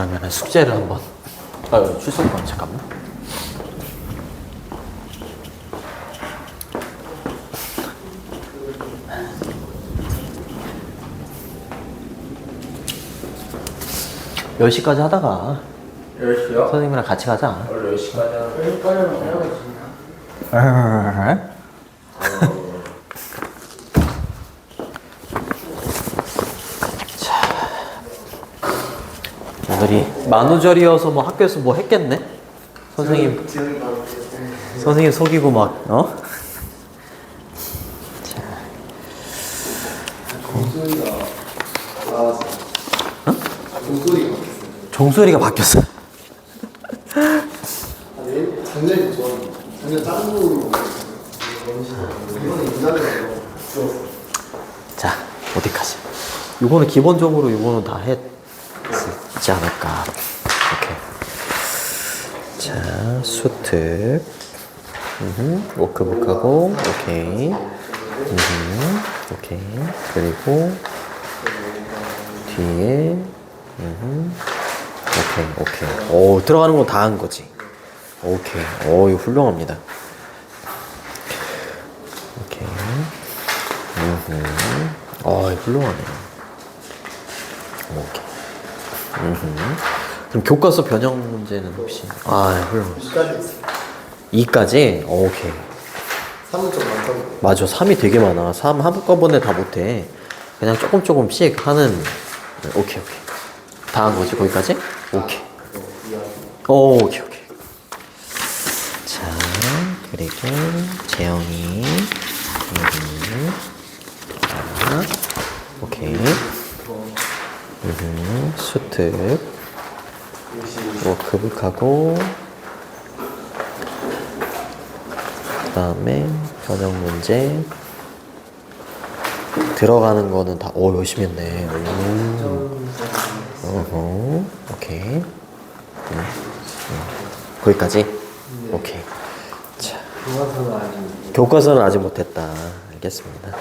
그러면은 숙제를 한번. 출석권 잠깐만. 몇 시까지 하다가 10시요? 선생님이랑 같이 가자. 원래 10시까지 하는 10시까지는 해야겠지. 오늘이 만우절이어서 뭐 학교에서 뭐 했겠네? 선생님 선생님 속이고 막 어? 자. 종소리가 나왔어. 어? 종소리가 바뀌었어. 종소리가 바뀌었어. 아니, 작년이 좋았는데. 작년 짱구 이번에 이날이라고 좋았어. 자, 어디까지? 요거는 기본적으로 요거는 다 했지 않을까. 오케이. 자, 수특. 워크북하고, 오케이. 오케이. 그리고, 뒤에, 오케이. 오, 들어가는 거 다 한 거지. 오케이. 오, 이거 훌륭합니다. 오케이. 훌륭하네. 오케이. 그럼 교과서 변형 문제는 혹시? 훌륭하네. 2까지 있어. 2까지? 오케이. 3은 좀 많다고. 맞아. 3이 되게 많아. 3 한꺼번에 다 못해. 그냥 조금씩 하는. 오케이. 다 한 거지, 거기까지? 오케이. 오케이. 자, 그리고 재영이. 자, 오케이. 수특. 워크북하고, 그 다음에 변형 문제. 들어가는 거는 다, 열심히 했네. 오케이. 거기까지? 오케이. 자. 교과서는 아직 못했다. 알겠습니다.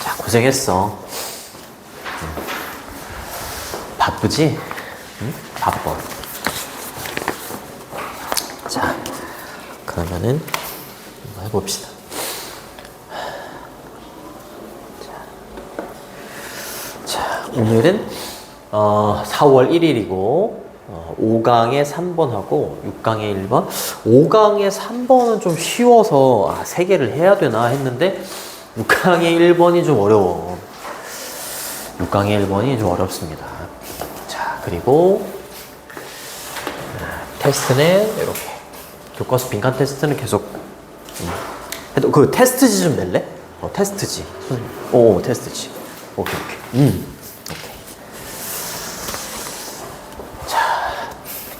자, 고생했어. 바쁘지? 응? 바빠. 자, 그러면은 한번 해봅시다. 자, 오늘은 4월 1일이고 5강에 3번하고 6강에 1번. 5강에 3번은 좀 쉬워서 3개를 해야 되나 했는데 6강에 1번이 좀 어려워. 6강에 1번이 좀 어렵습니다. 자, 그리고 테스트는 이렇게 교과서 빈칸 테스트는 계속 그 테스트지 좀 낼래? 테스트지. 테스트지. 오케이. 자,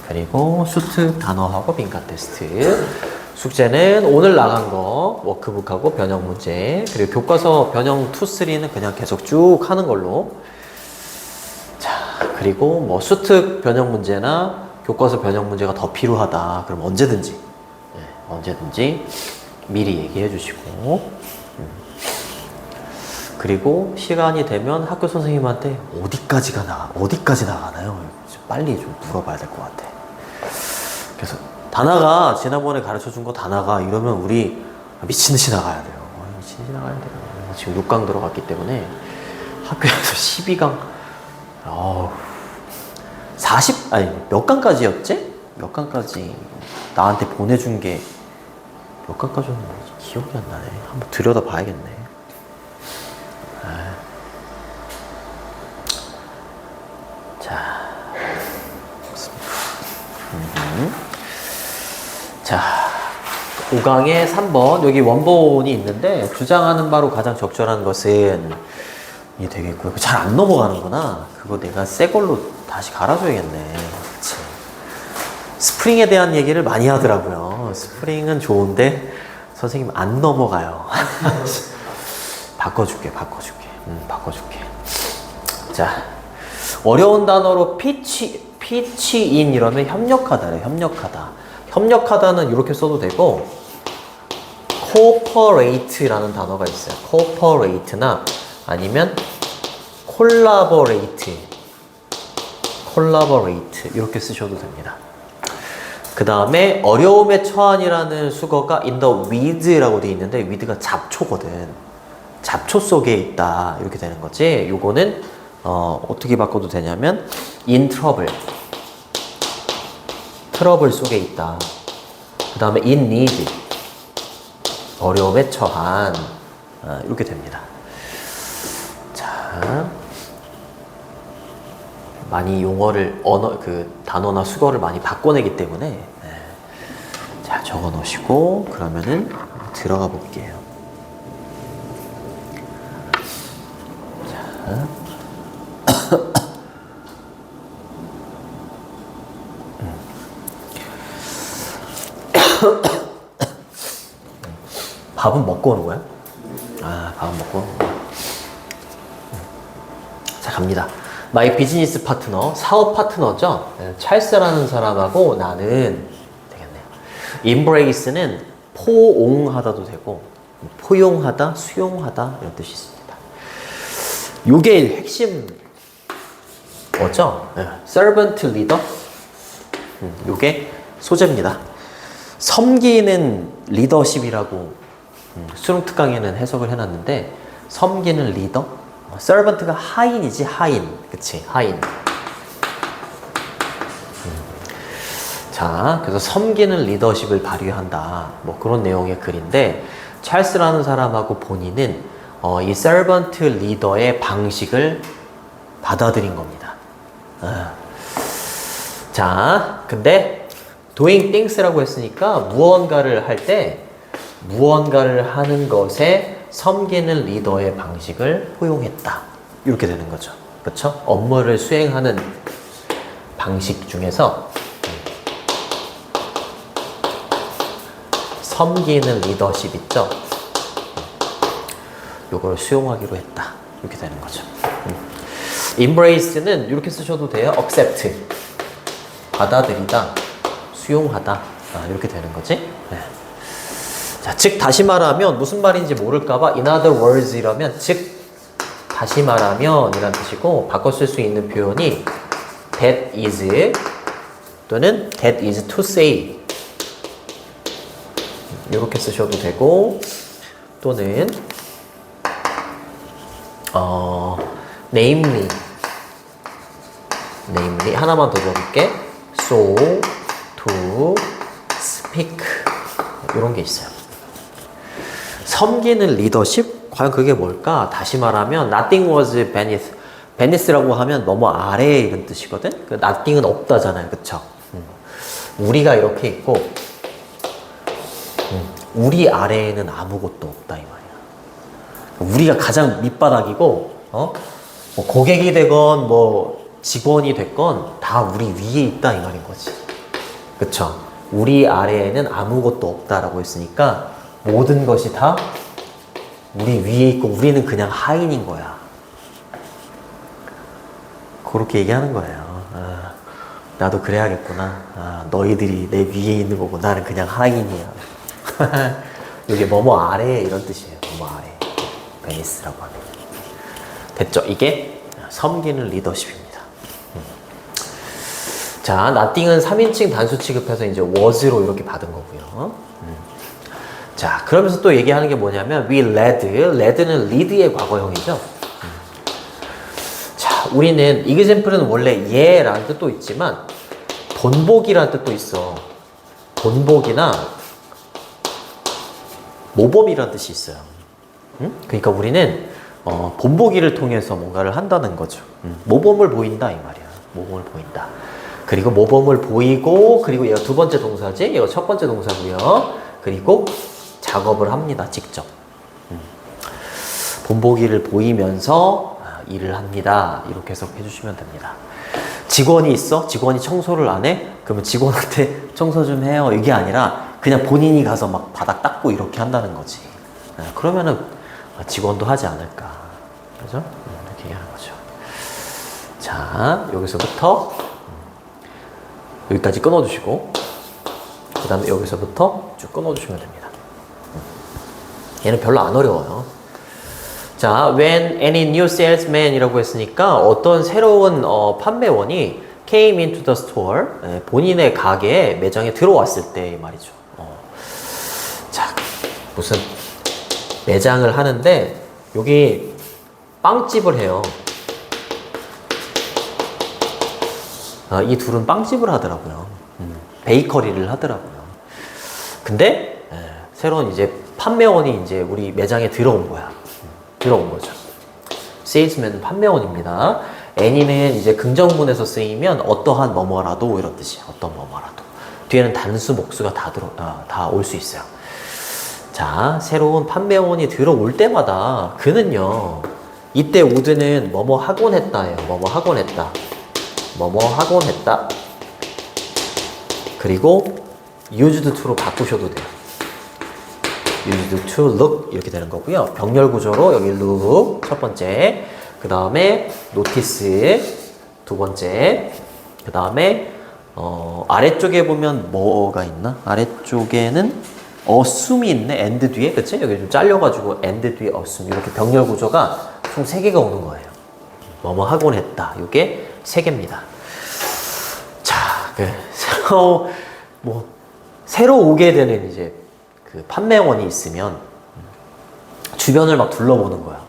그리고 수특 단어하고 빈칸 테스트. 숙제는 오늘 나간 거 워크북하고 변형 문제, 그리고 교과서 변형 2, 3는 그냥 계속 쭉 하는 걸로. 자, 그리고 뭐 수특 변형 문제나 교과서 변형 문제가 더 필요하다 그럼 언제든지 미리 얘기해 주시고, 그리고 시간이 되면 학교 선생님한테 어디까지 나가나요? 빨리 좀 물어봐야 될 것 같아. 그래서 다 나가, 지난번에 가르쳐준 거 다 나가 이러면 우리 미친듯이 나가야 돼요. 미친듯이 나가야 돼요. 지금 6강 들어갔기 때문에 학교에서 12강 40, 몇 강까지였지? 몇 강까지 나한테 보내준 게 몇 강까지였는지 기억이 안 나네. 한번 들여다 봐야겠네. 자, 자, 5강에 3번 여기 원본이 있는데 주장하는 바로 가장 적절한 것은 이게 되겠고요. 잘 안 넘어가는구나. 그거 내가 새 걸로 다시 갈아줘야겠네. 그치. 스프링에 대한 얘기를 많이 하더라고요. 스프링은 좋은데 선생님 안 넘어가요. 바꿔줄게. 자, 어려운 단어로 피치인 이러면 협력하다래. 협력하다는 이렇게 써도 되고, cooperate라는 단어가 있어요. cooperate나 아니면 collaborate. collaborate 이렇게 쓰셔도 됩니다. 그 다음에 어려움에 처한이라는 수거가 in the weed라고 되어 있는데 weed가 잡초거든. 잡초 속에 있다 이렇게 되는 거지. 요거는 어떻게 바꿔도 되냐면 in trouble 트러블 속에 있다. 그 다음에 in need 어려움에 처한 이렇게 됩니다. 자, 많이 용어를 단어나 수거를 많이 바꿔내기 때문에 자 적어 놓으시고 그러면은 들어가 볼게요. 자. 밥은 먹고 오는 거야? 아, 밥은 먹고 오는 거야. 자, 갑니다. 마이 비즈니스 파트너, 사업 파트너죠? 찰스라는 사람하고 나는 되겠네요. embrace는 포옹하다도 되고, 포용하다, 수용하다 이런 뜻이 있습니다. 요게 핵심 뭐죠? servant leader? 요게 소재입니다. 섬기는 리더십이라고 수능 특강에는 해석을 해놨는데 섬기는 리더? servant가 하인이지 하인. 그치 하인. 자 그래서 섬기는 리더십을 발휘한다 뭐 그런 내용의 글인데 찰스라는 사람하고 본인은 이 servant 리더의 방식을 받아들인 겁니다. 자 근데 doing things라고 했으니까 무언가를 할 때 무언가를 하는 것에 섬기는 리더의 방식을 포용했다. 이렇게 되는 거죠. 그렇죠? 업무를 수행하는 방식 중에서 섬기는 리더십 있죠? 요걸 수용하기로 했다. 이렇게 되는 거죠. embrace는 이렇게 쓰셔도 돼요. accept. 받아들이다. 수용하다. 이렇게 되는 거지. 네. 자, 즉 다시 말하면 무슨 말인지 모를까봐 in other words 이라면 즉 다시 말하면 이란 뜻이고 바꿔 쓸 수 있는 표현이 that is 또는 that is to say 이렇게 쓰셔도 되고 또는 namely 하나만 더 적을게 so to speak 이런 게 있어요. 섬기는 리더십? 과연 그게 뭘까? 다시 말하면 nothing was beneath. beneath라고 하면 너무 아래 이런 뜻이거든? 그 nothing은 없다잖아요. 그쵸? 우리가 이렇게 있고 우리 아래에는 아무것도 없다 이 말이야. 우리가 가장 밑바닥이고 뭐 고객이 되건 뭐 직원이 됐건 다 우리 위에 있다 이 말인 거지. 그쵸? 우리 아래에는 아무것도 없다라고 했으니까 모든 것이 다 우리 위에 있고 우리는 그냥 하인인 거야. 그렇게 얘기하는 거예요. 나도 그래야겠구나. 너희들이 내 위에 있는 거고 나는 그냥 하인이야. 이게 뭐뭐 아래 이런 뜻이에요. 뭐뭐 아래. 베니스라고 하면. 됐죠? 이게 섬기는 리더십입니다. 자, nothing은 3인칭 단수 취급해서 이제 was로 이렇게 받은 거고요. 자, 그러면서 또 얘기하는 게 뭐냐면 we led는 lead의 과거형이죠. 자, 우리는 example은 원래 예라는 뜻도 있지만 본보기라는 뜻도 있어. 본보기나 모범이라는 뜻이 있어요. 그러니까 우리는 본보기를 통해서 뭔가를 한다는 거죠. 모범을 보인다 이 말이야. 모범을 보인다. 그리고 모범을 보이고 그리고 얘가 두 번째 동사지. 얘가 첫 번째 동사고요. 그리고 작업을 합니다. 직접. 본보기를 보이면서 일을 합니다. 이렇게 해석해 주시면 됩니다. 직원이 있어? 직원이 청소를 안 해? 그러면 직원한테 청소 좀 해요. 이게 아니라 그냥 본인이 가서 막 바닥 닦고 이렇게 한다는 거지. 그러면은 직원도 하지 않을까. 그죠? 이렇게 얘기하는 거죠. 자, 여기서부터 여기까지 끊어주시고 그 다음에 여기서부터 쭉 끊어주시면 됩니다. 얘는 별로 안 어려워요. 자, when any new salesman 이라고 했으니까 어떤 새로운 판매원이 came into the store. 본인의 가게에 매장에 들어왔을 때 말이죠. 자, 무슨 매장을 하는데 여기 빵집을 해요. 이 둘은 빵집을 하더라고요. 베이커리를 하더라고요. 근데 새로운 이제 판매원이 이제 우리 매장에 들어온 거야. 들어온 거죠. 세일즈맨은 판매원입니다. any는 이제 긍정문에서 쓰이면 어떠한 뭐뭐라도 이런 뜻이야. 어떤 뭐뭐라도. 뒤에는 단수 목수가 다 올 수 있어요. 자, 새로운 판매원이 들어올 때마다 그는요, 이때 would는 뭐뭐 하곤 했다예요. 뭐뭐 하곤 했다. 뭐뭐 하곤 했다. 그리고 used to로 바꾸셔도 돼요. used to look 이렇게 되는 거고요. 병렬 구조로 여기 look 첫 번째, 그 다음에 notice 두 번째, 그 다음에 아래쪽에 보면 뭐가 있나? 아래쪽에는 assume이 있네. and 뒤에, 그치? 여기 좀 잘려가지고 and 뒤에 assume 이렇게 병렬 구조가 총 3개가 오는 거예요. 뭐뭐 하곤 했다. 이게 3개입니다. 자, 새로 오게 되는 이제 그 판매원이 있으면 주변을 막 둘러보는 거야.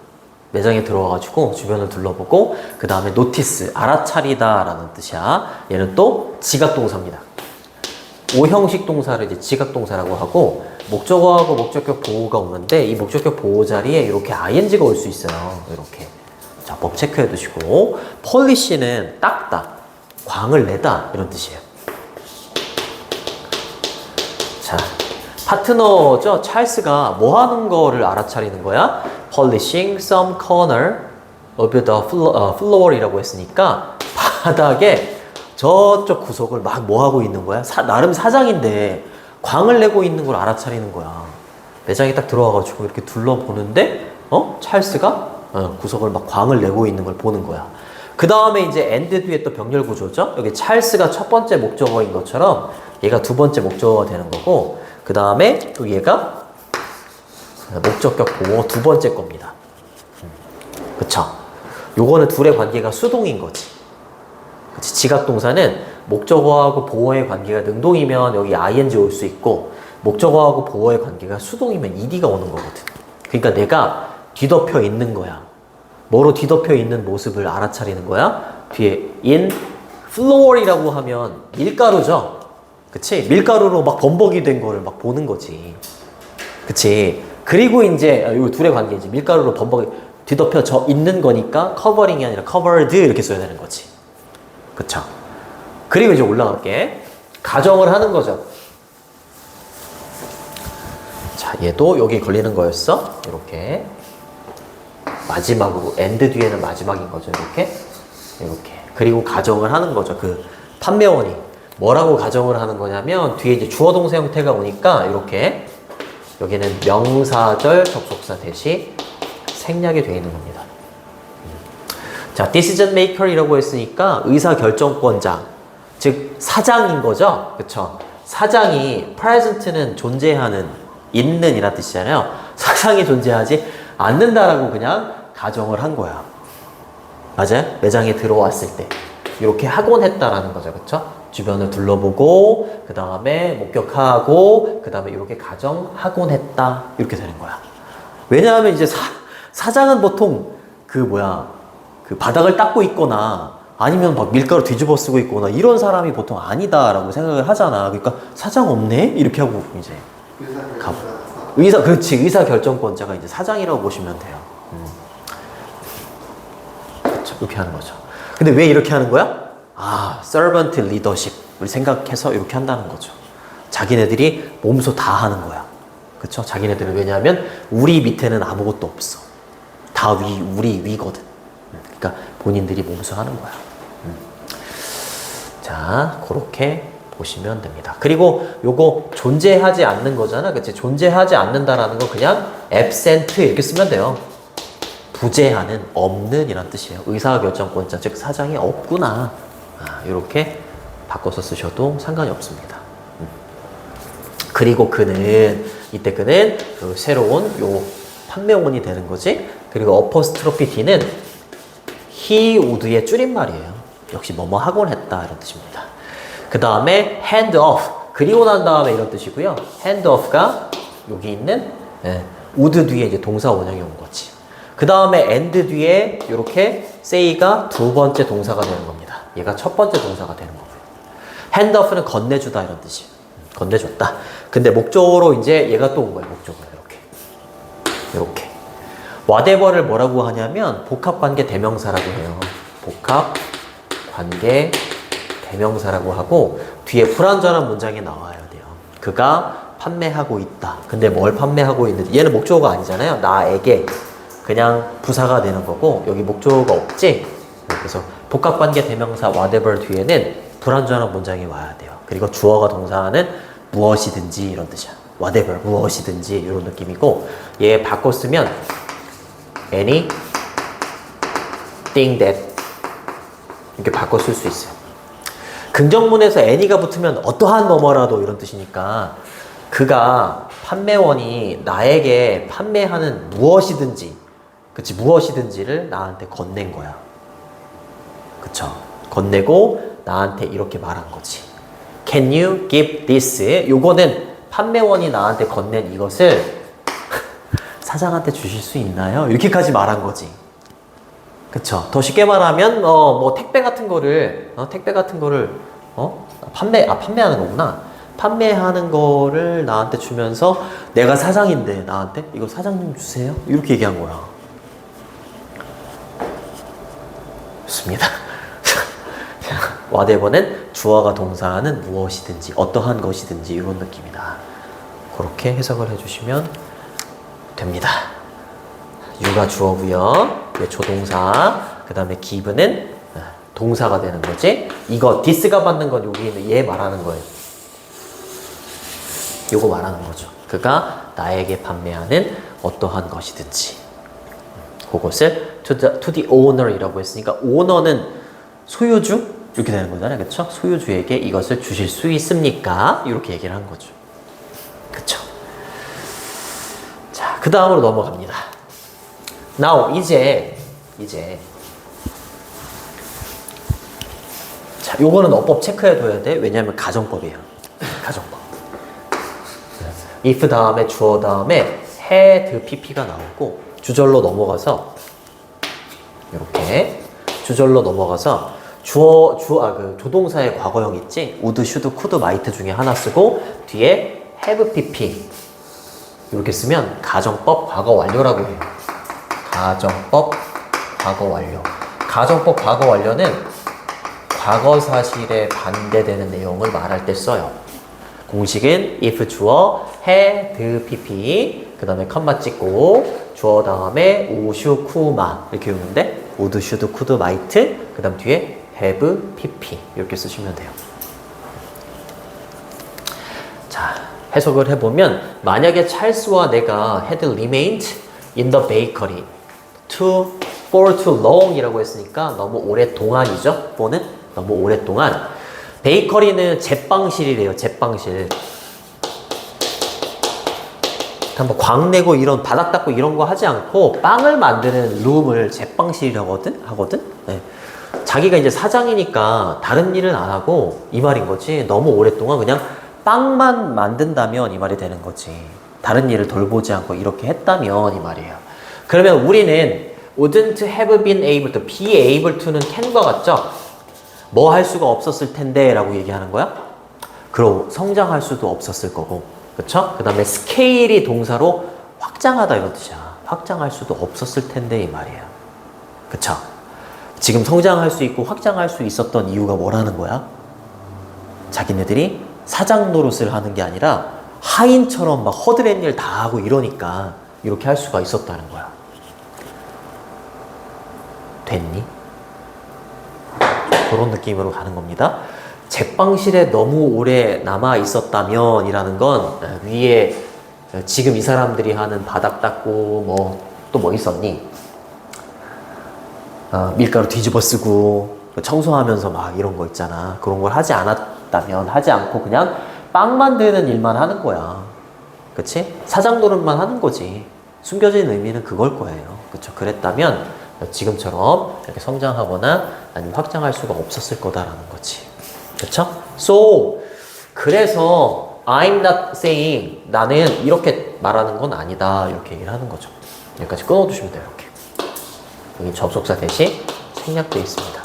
매장에 들어와가지고 주변을 둘러보고 그 다음에 노티스, 알아차리다 라는 뜻이야. 얘는 또 지각동사입니다. 5형식 동사를 이제 지각동사라고 하고 목적어하고 목적격 보호가 오는데 이 목적격 보호 자리에 이렇게 ing가 올 수 있어요. 이렇게. 자, 법 체크해 두시고 폴리시는 닦다, 광을 내다 이런 뜻이에요. 자, 파트너죠. 찰스가 뭐 하는 거를 알아차리는 거야? Polishing some corner of the floor이라고 했으니까 바닥에 저쪽 구석을 막 뭐 하고 있는 거야? 나름 사장인데 광을 내고 있는 걸 알아차리는 거야. 매장에 딱 들어와가지고 이렇게 둘러보는데 찰스가 구석을 막 광을 내고 있는 걸 보는 거야. 그 다음에 이제 and 뒤에 또 병렬 구조죠. 여기 찰스가 첫 번째 목적어인 것처럼 얘가 두 번째 목적어가 되는 거고 그 다음에 또 얘가 목적격 보호 두 번째 겁니다. 그쵸? 요거는 둘의 관계가 수동인 거지. 그치? 지각동사는 목적어하고 보어의 관계가 능동이면 여기 ing 올 수 있고 목적어하고 보어의 관계가 수동이면 ed가 오는 거거든. 그러니까 내가 뒤덮여 있는 거야. 뭐로 뒤덮여 있는 모습을 알아차리는 거야? 뒤에 in floor이라고 하면 밀가루죠. 그치? 밀가루로 막 범벅이 된 거를 막 보는 거지. 그치? 그리고 이제 이 둘의 관계지. 밀가루로 범벅이 뒤덮여져 있는 거니까 covering이 아니라 covered 이렇게 써야 되는 거지. 그쵸? 그리고 이제 올라갈게. 가정을 하는 거죠. 자, 얘도 여기 걸리는 거였어. 이렇게. 마지막으로 and 뒤에는 마지막인 거죠. 이렇게. 그리고 가정을 하는 거죠. 그 판매원이 뭐라고 가정을 하는 거냐면 뒤에 이제 주어 동사 형태가 오니까 이렇게 여기는 명사절 접속사 대시 생략이 되어 있는 겁니다. 자, decision maker이라고 했으니까 의사결정권자, 즉 사장인 거죠. 그쵸? 사장이 present는 존재하는, 있는 이란 뜻이잖아요. 사장이 존재하지 않는다라고 그냥 가정을 한 거야. 맞아요? 매장에 들어왔을 때 이렇게 하곤 했다라는 거죠. 그쵸? 주변을 둘러보고 그 다음에 목격하고 그 다음에 이렇게 가정하곤 했다 이렇게 되는 거야. 왜냐하면 이제 사장은 보통 그 바닥을 닦고 있거나 아니면 막 밀가루 뒤집어 쓰고 있거나 이런 사람이 보통 아니다라고 생각을 하잖아. 그러니까 사장 없네? 이렇게 하고 이제 그렇지. 의사결정권자가 이제 사장이라고 보시면 돼요. 그렇죠. 이렇게 하는 거죠. 근데 왜 이렇게 하는 거야? servant leadership을 생각해서 이렇게 한다는 거죠. 자기네들이 몸소 다 하는 거야. 그쵸? 자기네들은 왜냐하면 우리 밑에는 아무것도 없어. 다 우리 위거든. 그러니까 본인들이 몸소 하는 거야. 자, 그렇게 보시면 됩니다. 그리고 요거 존재하지 않는 거잖아. 그치? 존재하지 않는다라는 거 그냥 absent 이렇게 쓰면 돼요. 부재하는, 없는 이란 뜻이에요. 의사결정권자, 즉 사장이 없구나. 이렇게 바꿔서 쓰셔도 상관이 없습니다. 그리고 이때 그는 그 새로운 요 판매원이 되는 거지. 그리고 어퍼스트로피 D는 he would의 줄임말이에요. 역시 뭐뭐 하곤 했다 이런 뜻입니다. 그 다음에 hand off 그리고 난 다음에 이런 뜻이고요. hand off가 여기 있는 would 뒤에 이제 동사 원형이 온 거지. 그 다음에 and 뒤에 이렇게 say가 두 번째 동사가 되는 겁니다. 얘가 첫 번째 동사가 되는 거고요. hand off는 건네주다 이런 뜻이에요. 건네줬다. 근데 목적으로 이제 얘가 또 온 거예요. 목적으로 이렇게. whatever를 뭐라고 하냐면 복합관계 대명사라고 해요. 복합관계 대명사라고 하고 뒤에 불완전한 문장이 나와야 돼요. 그가 판매하고 있다. 근데 뭘 판매하고 있는지 얘는 목적어가 아니잖아요. 나에게 그냥 부사가 되는 거고 여기 목적어가 없지. 그래서 복합관계 대명사 whatever 뒤에는 불완전한 문장이 와야 돼요. 그리고 주어가 동사하는 무엇이든지 이런 뜻이야. whatever 무엇이든지 이런 느낌이고 얘 바꿔 쓰면 anything that 이렇게 바꿔 쓸 수 있어요. 긍정문에서 any가 붙으면 어떠한 뭐뭐라도 이런 뜻이니까 그가 판매원이 나에게 판매하는 무엇이든지 그치 무엇이든지를 나한테 건넨 거야. 그쵸? 건네고 나한테 이렇게 말한 거지. Can you give this? 요거는 판매원이 나한테 건넨 이것을 사장한테 주실 수 있나요? 이렇게까지 말한 거지. 그쵸? 더 쉽게 말하면 뭐 택배 같은 거를 판매하는 거구나. 판매하는 거를 나한테 주면서 내가 사장인데 나한테 이거 사장님 주세요. 이렇게 얘기한 거야. 좋습니다. whatever는 주어가 동사하는 무엇이든지 어떠한 것이든지 이런 느낌이다. 그렇게 해석을 해주시면 됩니다. you가 주어고요. 조동사. 그 다음에 give는 동사가 되는 거지. 이거 this가 받는 건 여기 있는 얘 말하는 거예요. 요거 말하는 거죠. 그가 나에게 판매하는 어떠한 것이든지 그것을 to the owner이라고 했으니까 owner는 소유주 이렇게 되는 거잖아요. 그쵸? 소유주에게 이것을 주실 수 있습니까? 이렇게 얘기를 한 거죠. 그쵸? 자, 그 다음으로 넘어갑니다. Now, 이제 자, 요거는 어법 체크해둬야 돼. 왜냐하면 가정법이에요. 가정법. if 다음에 주어 다음에 had pp가 나오고 주절로 넘어가서 이렇게 주절로 넘어가서 그 조동사의 과거형 있지? would, should, could, might 중에 하나 쓰고 뒤에 have pp 이렇게 쓰면 가정법 과거 완료라고 해요. 가정법 과거 완료. 가정법 과거 완료는 과거 사실에 반대되는 내용을 말할 때 써요. 공식은 if 주어 had pp 그 다음에 컴마 찍고 주어 다음에 오슈 쿠마 이렇게 오는데 would, should, could, might 그 다음 뒤에 have pp 이렇게 쓰시면 돼요. 자, 해석을 해보면 만약에 찰스와 내가 had remained in the bakery for too long 이라고 했으니까 너무 오랫동안이죠. for는 너무 오랫동안. 베이커리는 제빵실이래요. 제빵실. 뭐 광 내고 이런 바닥 닦고 이런 거 하지 않고 빵을 만드는 룸을 제빵실이라고 하거든. 네. 자기가 이제 사장이니까 다른 일은 안 하고 이 말인 거지. 너무 오랫동안 그냥 빵만 만든다면 이 말이 되는 거지. 다른 일을 돌보지 않고 이렇게 했다면 이 말이에요. 그러면 우리는 wouldn't have been able to, be able to는 can과 같죠? 뭐 할 수가 없었을 텐데 라고 얘기하는 거야? 그럼 성장할 수도 없었을 거고 그쵸? 그 다음에 스케일이 동사로 확장하다 이런 뜻이야. 확장할 수도 없었을 텐데 이 말이에요. 그쵸? 지금 성장할 수 있고 확장할 수 있었던 이유가 뭐라는 거야? 자기네들이 사장 노릇을 하는 게 아니라 하인처럼 막 허드렛 일 다 하고 이러니까 이렇게 할 수가 있었다는 거야. 됐니? 그런 느낌으로 가는 겁니다. 제빵실에 너무 오래 남아 있었다면 이라는 건 위에 지금 이 사람들이 하는 바닥 닦고 뭐 또 뭐 있었니? 밀가루 뒤집어 쓰고 청소하면서 막 이런 거 있잖아. 그런 걸 하지 않았다면 하지 않고 그냥 빵 만드는 일만 하는 거야. 그치? 사장 노릇만 하는 거지. 숨겨진 의미는 그걸 거예요. 그쵸? 그랬다면 지금처럼 이렇게 성장하거나 아니면 확장할 수가 없었을 거다라는 거지. 그렇죠? So 그래서 I'm not saying 나는 이렇게 말하는 건 아니다 이렇게 얘기를 하는 거죠. 여기까지 끊어두시면 돼요. 이렇게 여기 접속사 대신 생략되어 있습니다.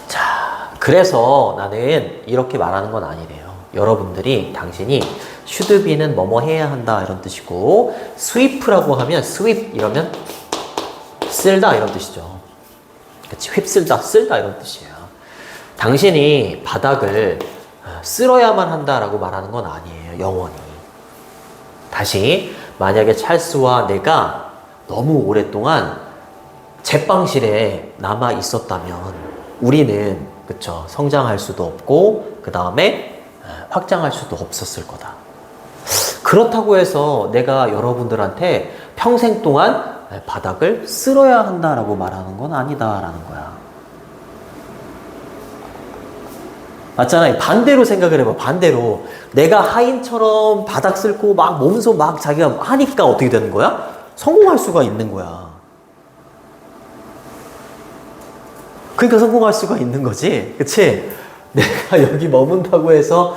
자, 그래서 나는 이렇게 말하는 건 아니래요. 여러분들이 당신이 should be는 뭐뭐 해야 한다 이런 뜻이고 sweep라고 하면 sweep 이러면 쓸다 이런 뜻이죠. 그치? 휩쓸다, 쓸다 이런 뜻이에요. 당신이 바닥을 쓸어야만 한다라고 말하는 건 아니에요. 영원히. 다시 만약에 찰스와 내가 너무 오랫동안 제빵실에 남아 있었다면 우리는 그쵸 성장할 수도 없고 그 다음에 확장할 수도 없었을 거다. 그렇다고 해서 내가 여러분들한테 평생 동안 바닥을 쓸어야 한다라고 말하는 건 아니다라는 거야. 맞잖아요. 반대로 생각을 해봐. 반대로 내가 하인처럼 바닥 쓸고 막 몸소 막 자기가 하니까 어떻게 되는 거야? 성공할 수가 있는 거야. 그러니까 성공할 수가 있는 거지. 그치? 내가 여기 머문다고 해서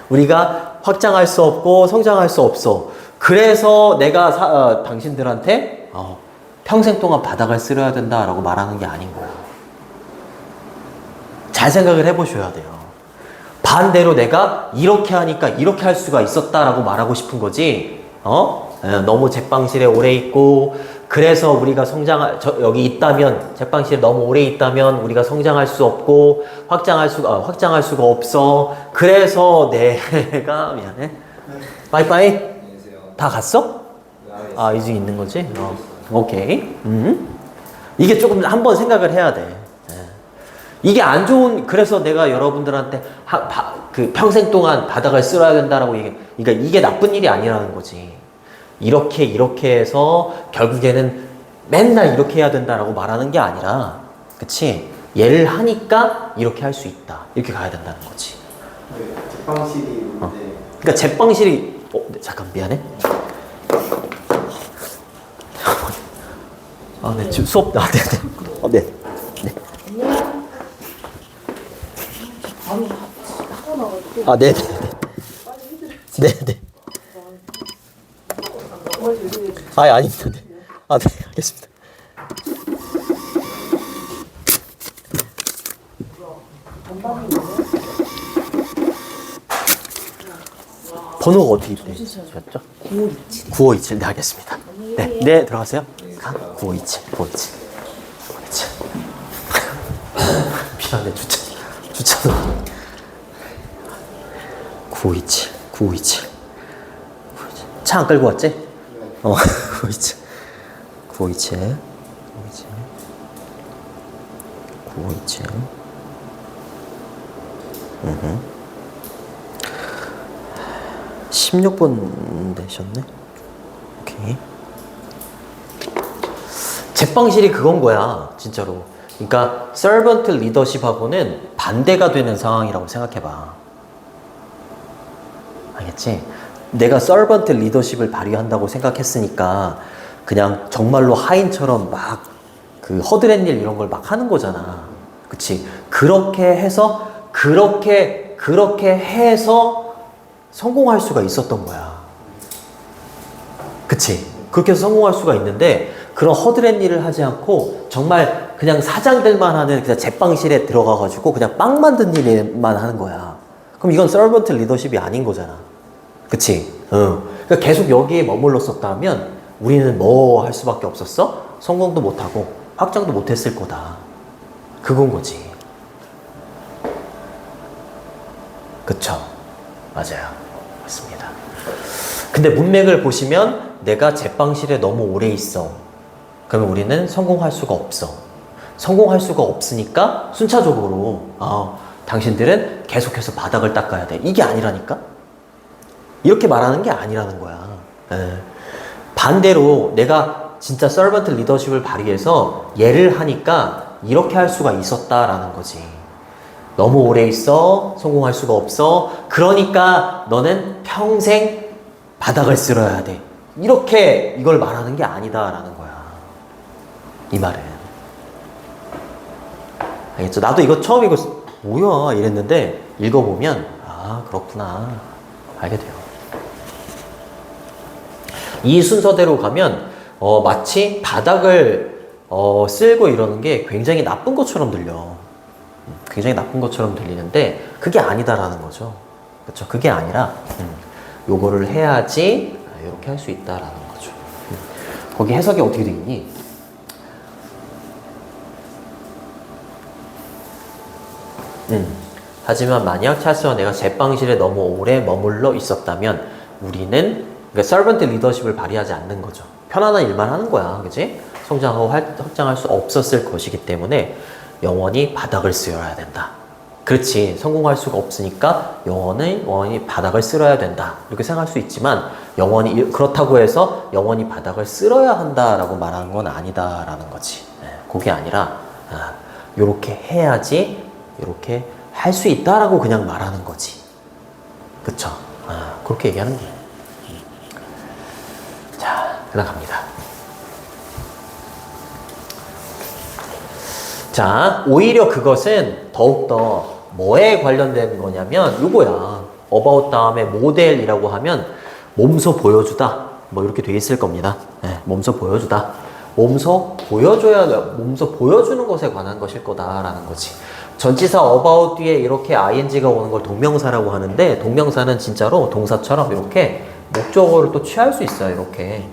우리가 확장할 수 없고 성장할 수 없어. 그래서 내가 당신들한테 평생 동안 바닥을 쓸어야 된다라고 말하는 게 아닌 거야. 잘 생각을 해보셔야 돼요. 반대로 내가 이렇게 하니까 이렇게 할 수가 있었다라고 말하고 싶은 거지. 너무 제빵실에 오래 있고 그래서 우리가 여기 있다면 제빵실에 너무 오래 있다면 우리가 성장할 수 없고 확장할 수가 없어. 그래서 내가 미안해. 빠이빠이. 안녕히 계세요. 다 갔어? 아, 이제 있는 거지? 오케이. 이게 조금 한번 생각을 해야 돼. 이게 안 좋은, 그래서 내가 여러분들한테 평생 동안 바닥을 쓸어야 된다라고 그러니까 이게 나쁜 일이 아니라는 거지. 이렇게 해서 결국에는 맨날 이렇게 해야 된다라고 말하는 게 아니라, 그치? 얘를 하니까 이렇게 할 수 있다. 이렇게 가야 된다는 거지. 네, 제빵실이 있는데 그러니까 제빵실이, 잠깐 미안해. 네, 지금 수업, 네. 네. 네네. 네네. 아닙니다. 네. 네, 알겠습니다. 번호가 어떻게 되셨죠? 9527. 네, 알겠습니다. 네, 들어가세요. 9527. 미안해, 주차도. 9527. 차 안 끌고 왔지? 9527. 16번 되셨네? 오케이. 제빵실이 그건 거야, 진짜로. 그러니까 서번트 리더십하고는 반대가 되는 상황이라고 생각해봐. 알겠지? 내가 서번트 리더십을 발휘한다고 생각했으니까 그냥 정말로 하인처럼 막 그 허드렛 일 이런 걸 막 하는 거잖아. 그치? 그렇게 해서 성공할 수가 있었던 거야. 그치? 그렇게 해서 성공할 수가 있는데 그런 허드렛 일을 하지 않고 정말 그냥 사장들만 하는 그냥 제빵실에 들어가가지고 그냥 빵 만든 일만 하는 거야. 그럼 이건 서번트 리더십이 아닌 거잖아. 그치? 그러니까 계속 여기에 머물렀었다면 우리는 뭐 할 수밖에 없었어? 성공도 못하고 확장도 못했을 거다. 그건 거지. 그쵸? 맞아요. 맞습니다. 근데 문맥을 보시면 내가 제빵실에 너무 오래 있어. 그러면 우리는 성공할 수가 없어. 성공할 수가 없으니까 순차적으로 당신들은 계속해서 바닥을 닦아야 돼. 이게 아니라니까? 이렇게 말하는 게 아니라는 거야. 반대로 내가 진짜 서번트 리더십을 발휘해서 얘를 하니까 이렇게 할 수가 있었다라는 거지. 너무 오래 있어. 성공할 수가 없어. 그러니까 너는 평생 바닥을 쓸어야 돼. 이렇게 이걸 말하는 게 아니다라는 거야. 이 말은. 알겠죠? 나도 이거 처음 이거 뭐야 이랬는데 읽어보면 아 그렇구나 알게 돼요. 이 순서대로 가면 마치 바닥을 쓸고 이러는 게 굉장히 나쁜 것처럼 들려. 굉장히 나쁜 것처럼 들리는데 그게 아니다라는 거죠. 그렇죠? 그게 아니라 요거를 해야지 이렇게 할 수 있다라는 거죠. 거기 해석이 어떻게 되겠니? 하지만 만약 찰스와 내가 제빵실에 너무 오래 머물러 있었다면 우리는 그러니까 서번트 리더십을 발휘하지 않는 거죠. 편안한 일만 하는 거야. 그치? 성장하고 확장할 수 없었을 것이기 때문에 영원히 바닥을 쓸어야 된다. 그렇지. 성공할 수가 없으니까 영원히 바닥을 쓸어야 된다. 이렇게 생각할 수 있지만 영원히 그렇다고 해서 영원히 바닥을 쓸어야 한다라고 말하는 건 아니다라는 거지. 그게 아니라 요렇게 해야지 이렇게 할 수 있다라고 그냥 말하는 거지. 그쵸? 그렇게 얘기하는 거예요. 자, 그다음 갑니다. 자, 오히려 그것은 더욱더 뭐에 관련된 거냐면 요거야. about 다음에 모델이라고 하면 몸소 보여주다. 뭐 이렇게 돼 있을 겁니다. 네, 몸소 보여주다. 몸소 보여주는 것에 관한 것일 거다라는 거지. 전치사 about 뒤에 이렇게 ing가 오는 걸 동명사라고 하는데 동명사는 진짜로 동사처럼 이렇게 목적어를 또 취할 수 있어요. 이렇게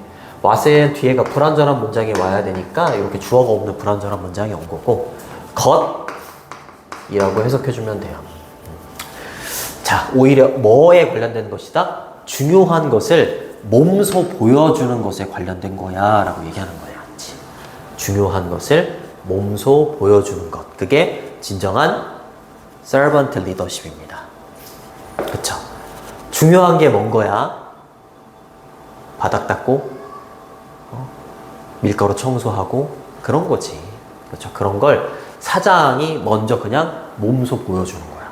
what은 뒤에가 불완전한 문장이 와야 되니까 이렇게 주어가 없는 불완전한 문장이 온 거고 것이라고 해석해주면 돼요. 자, 오히려 뭐에 관련된 것이다? 중요한 것을 몸소 보여주는 것에 관련된 거야 라고 얘기하는 거야. 중요한 것을 몸소 보여주는 것. 그게 진정한 servant leadership입니다. 그쵸? 중요한 게 뭔 거야? 바닥 닦고 밀가루 청소하고 그런 거지. 그렇죠? 그런 걸 사장이 먼저 그냥 몸소 보여주는 거야.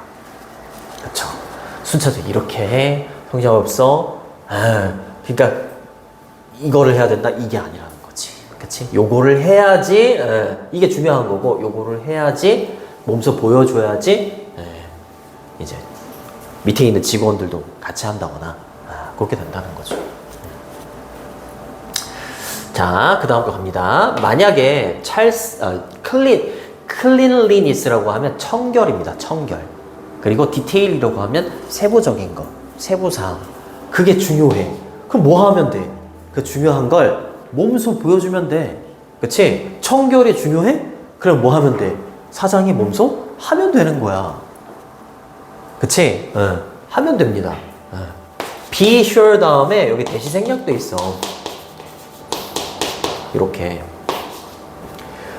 그렇죠? 순차적으로 이렇게 해. 성장 없어. 그러니까 이거를 해야 된다. 이게 아니라는 거지. 그치? 요거를 해야지 이게 중요한 거고 요거를 해야지 몸소 보여줘야지 이제 밑에 있는 직원들도 같이 한다거나 그렇게 된다는 거죠. 자, 그 다음 거 갑니다. 만약에 cleanliness라고 하면 청결입니다. 청결. 그리고 detail이라고 하면 세부적인 거, 세부사항. 그게 중요해. 그럼 뭐 하면 돼? 그 중요한 걸 몸소 보여주면 돼. 그치? 청결이 중요해? 그럼 뭐 하면 돼? 사장이 몸소 하면 되는 거야. 그치? 하면 됩니다. be sure 다음에 여기 대시 생략도 있어. 이렇게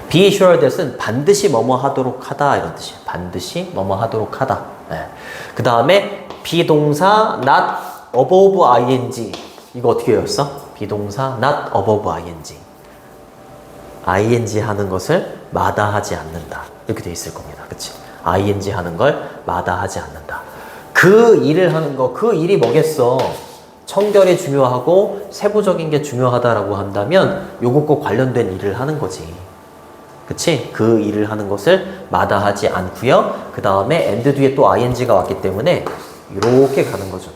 be sure that은 반드시 뭐뭐 하도록 하다 이런 뜻이에요. 반드시 뭐뭐 하도록 하다. 그 다음에 비동사 not above ing 이거 어떻게 외웠어? 비동사 not above ing ing 하는 것을 마다하지 않는다 이렇게 돼 있을 겁니다. 그치? ing 하는 걸 마다하지 않는다. 그 일을 하는 거, 그 일이 뭐겠어? 청결이 중요하고 세부적인 게 중요하다라고 한다면 요것과 관련된 일을 하는 거지. 그치? 그 일을 하는 것을 마다하지 않고요. 그 다음에 and 뒤에 또 ing가 왔기 때문에 이렇게 가는 거죠.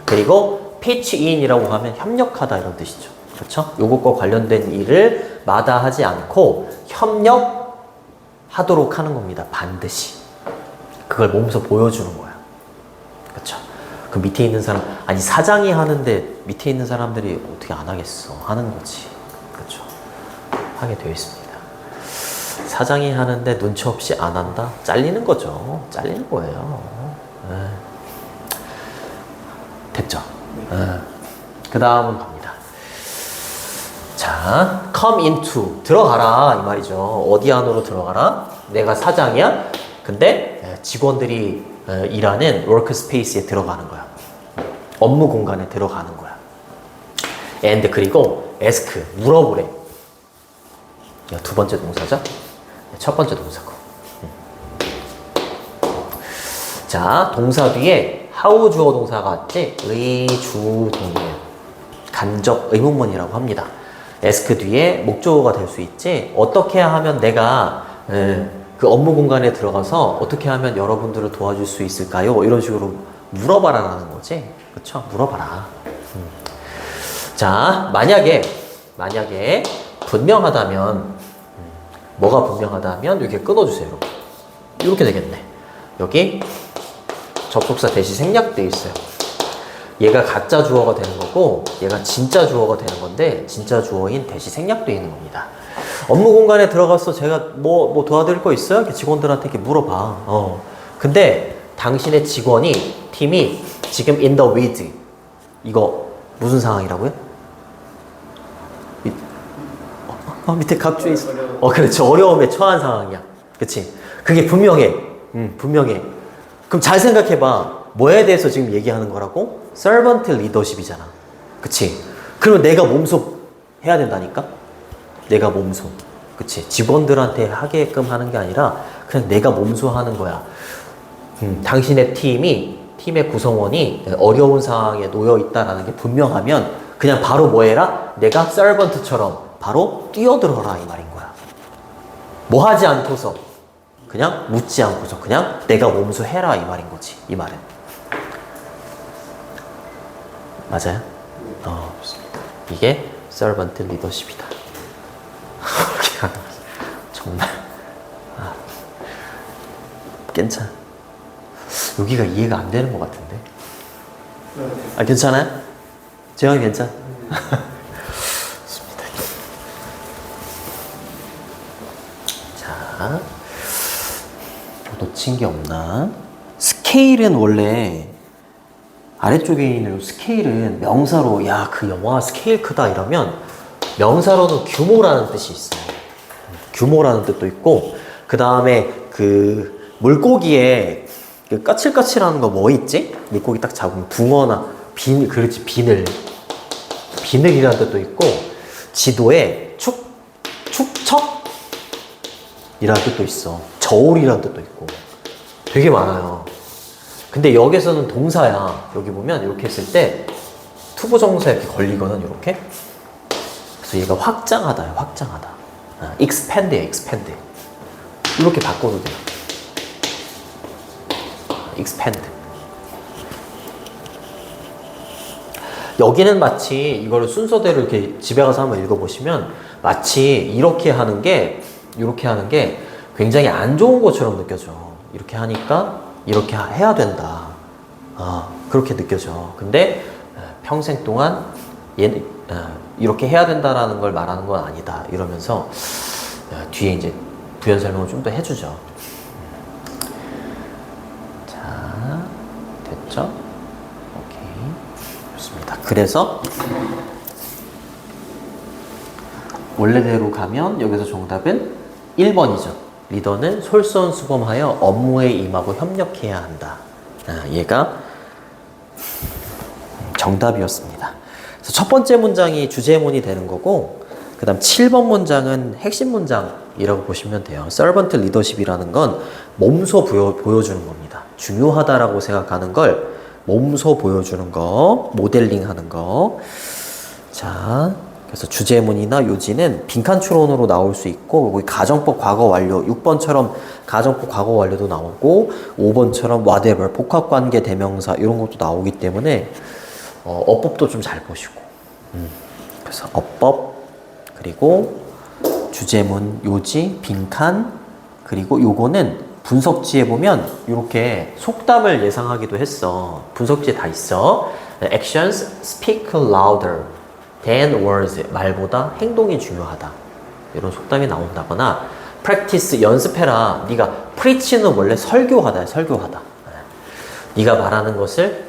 그리고 pitch in이라고 하면 협력하다 이런 뜻이죠. 그렇죠? 요것과 관련된 일을 마다하지 않고 협력하도록 하는 겁니다. 반드시. 그걸 몸소 보여주는 거야. 그렇죠? 그 밑에 있는 사람, 아니 사장이 하는데 밑에 있는 사람들이 어떻게 안 하겠어? 하는 거지. 그렇죠? 하게 되어 있습니다. 사장이 하는데 눈치 없이 안 한다? 잘리는 거죠. 잘리는 거예요. 됐죠? 그 다음은 갑니다. 자, come into 들어가라 이 말이죠. 어디 안으로 들어가라? 내가 사장이야? 근데 직원들이 일하는 워크스페이스에 들어가는 거야. 업무 공간에 들어가는 거야. and 그리고 ask 물어보래. 두 번째 동사죠? 첫 번째 동사고. 자, 동사 뒤에 how 주어 동사가 같지? 의주동이에요. 간접 의문문이라고 합니다. ask 뒤에 목적어가 될 수 있지. 어떻게 하면 내가 그 업무 공간에 들어가서 어떻게 하면 여러분들을 도와줄 수 있을까요? 이런 식으로 물어봐라라는 거지. 그쵸? 물어봐라. 자, 만약에 분명하다면 뭐가 분명하다면 이렇게 끊어주세요. 이렇게. 이렇게 되겠네. 여기 접속사 대시 생략되어 있어요. 얘가 가짜 주어가 되는 거고 얘가 진짜 주어가 되는 건데 진짜 주어인 대시 생략되어 있는 겁니다. 업무 공간에 들어가서 제가 뭐 도와드릴 거 있어요? 이렇게 직원들한테 이렇게 물어봐. 근데 당신의 팀이 지금 in the with 이거 무슨 상황이라고요? 밑에 갑주에 있어. 그렇죠. 어려움에 처한 상황이야. 그치? 그게 분명해. 분명해. 그럼 잘 생각해봐. 뭐에 대해서 지금 얘기하는 거라고? servant leadership이잖아. 그치? 그러면 내가 몸소 해야 된다니까? 내가 몸소. 그치? 직원들한테 하게끔 하는 게 아니라 그냥 내가 몸소 하는 거야. 당신의 팀의 구성원이 어려운 상황에 놓여 있다라는 게 분명하면 그냥 바로 뭐 해라? 내가 servant처럼 바로 뛰어들어라 이 말인 거야. 뭐 하지 않고서 그냥 묻지 않고서 그냥 내가 몸소 해라 이 말인 거지. 이 말은 맞아요? 좋습니다. 이게 servant leadership이다. 정말 괜찮아. 여기가 이해가 안 되는 것 같은데. 괜찮아요? 재영이 괜찮아? 좋습니다. 자, 놓친 게 없나? 스케일은 원래 아래쪽에 있는 스케일은 명사로 야, 그 영화 스케일 크다 이러면 명사로는 규모라는 뜻이 있어요. 규모라는 뜻도 있고 그 다음에 그 물고기에 그 까칠까칠하는 거 뭐 있지? 물고기 딱 잡으면 붕어나 그렇지 비늘이라는 뜻도 있고 지도에 축척이라는 뜻도 있어. 저울이라는 뜻도 있고 되게 많아요. 근데 여기서는 동사야. 여기 보면 이렇게 했을 때 투부정사 이렇게 걸리거든. 이렇게. 그래서 얘가 확장하다야. 확장하다. expand야. expand. 이렇게 바꿔도 돼요. expand. 여기는 마치 이거를 순서대로 이렇게 집에 가서 한번 읽어보시면 마치 이렇게 하는 게 굉장히 안 좋은 것처럼 느껴져. 이렇게 하니까 이렇게 해야 된다. 그렇게 느껴져. 근데 평생 동안 이렇게 해야 된다라는 걸 말하는 건 아니다. 이러면서 뒤에 이제 부연 설명을 좀 더 해주죠. 자, 됐죠? 오케이. 좋습니다. 그래서 원래대로 가면 여기서 정답은 1번이죠. 리더는 솔선수범하여 업무에 임하고 협력해야 한다. 얘가 정답이었습니다. 그래서 첫 번째 문장이 주제문이 되는 거고 그 다음 7번 문장은 핵심 문장이라고 보시면 돼요. servant leadership이라는 건 몸소 보여주는 겁니다. 중요하다라고 생각하는 걸 몸소 보여주는 거, 모델링 하는 거. 자, 그래서 주제문이나 요지는 빈칸 추론으로 나올 수 있고 여기 가정법 과거 완료 6번처럼 가정법 과거 완료도 나오고 5번처럼 whatever 복합관계 대명사 이런 것도 나오기 때문에 어법도 좀 잘 보시고 그래서 어법 그리고 주제문 요지 빈칸 그리고 요거는 분석지에 보면 이렇게 속담을 예상하기도 했어. 분석지에 다 있어. Actions speak louder than words. 말보다 행동이 중요하다. 이런 속담이 나온다거나 practice 연습해라. 네가 preach는 원래 설교하다야. 설교하다. 네가 말하는 것을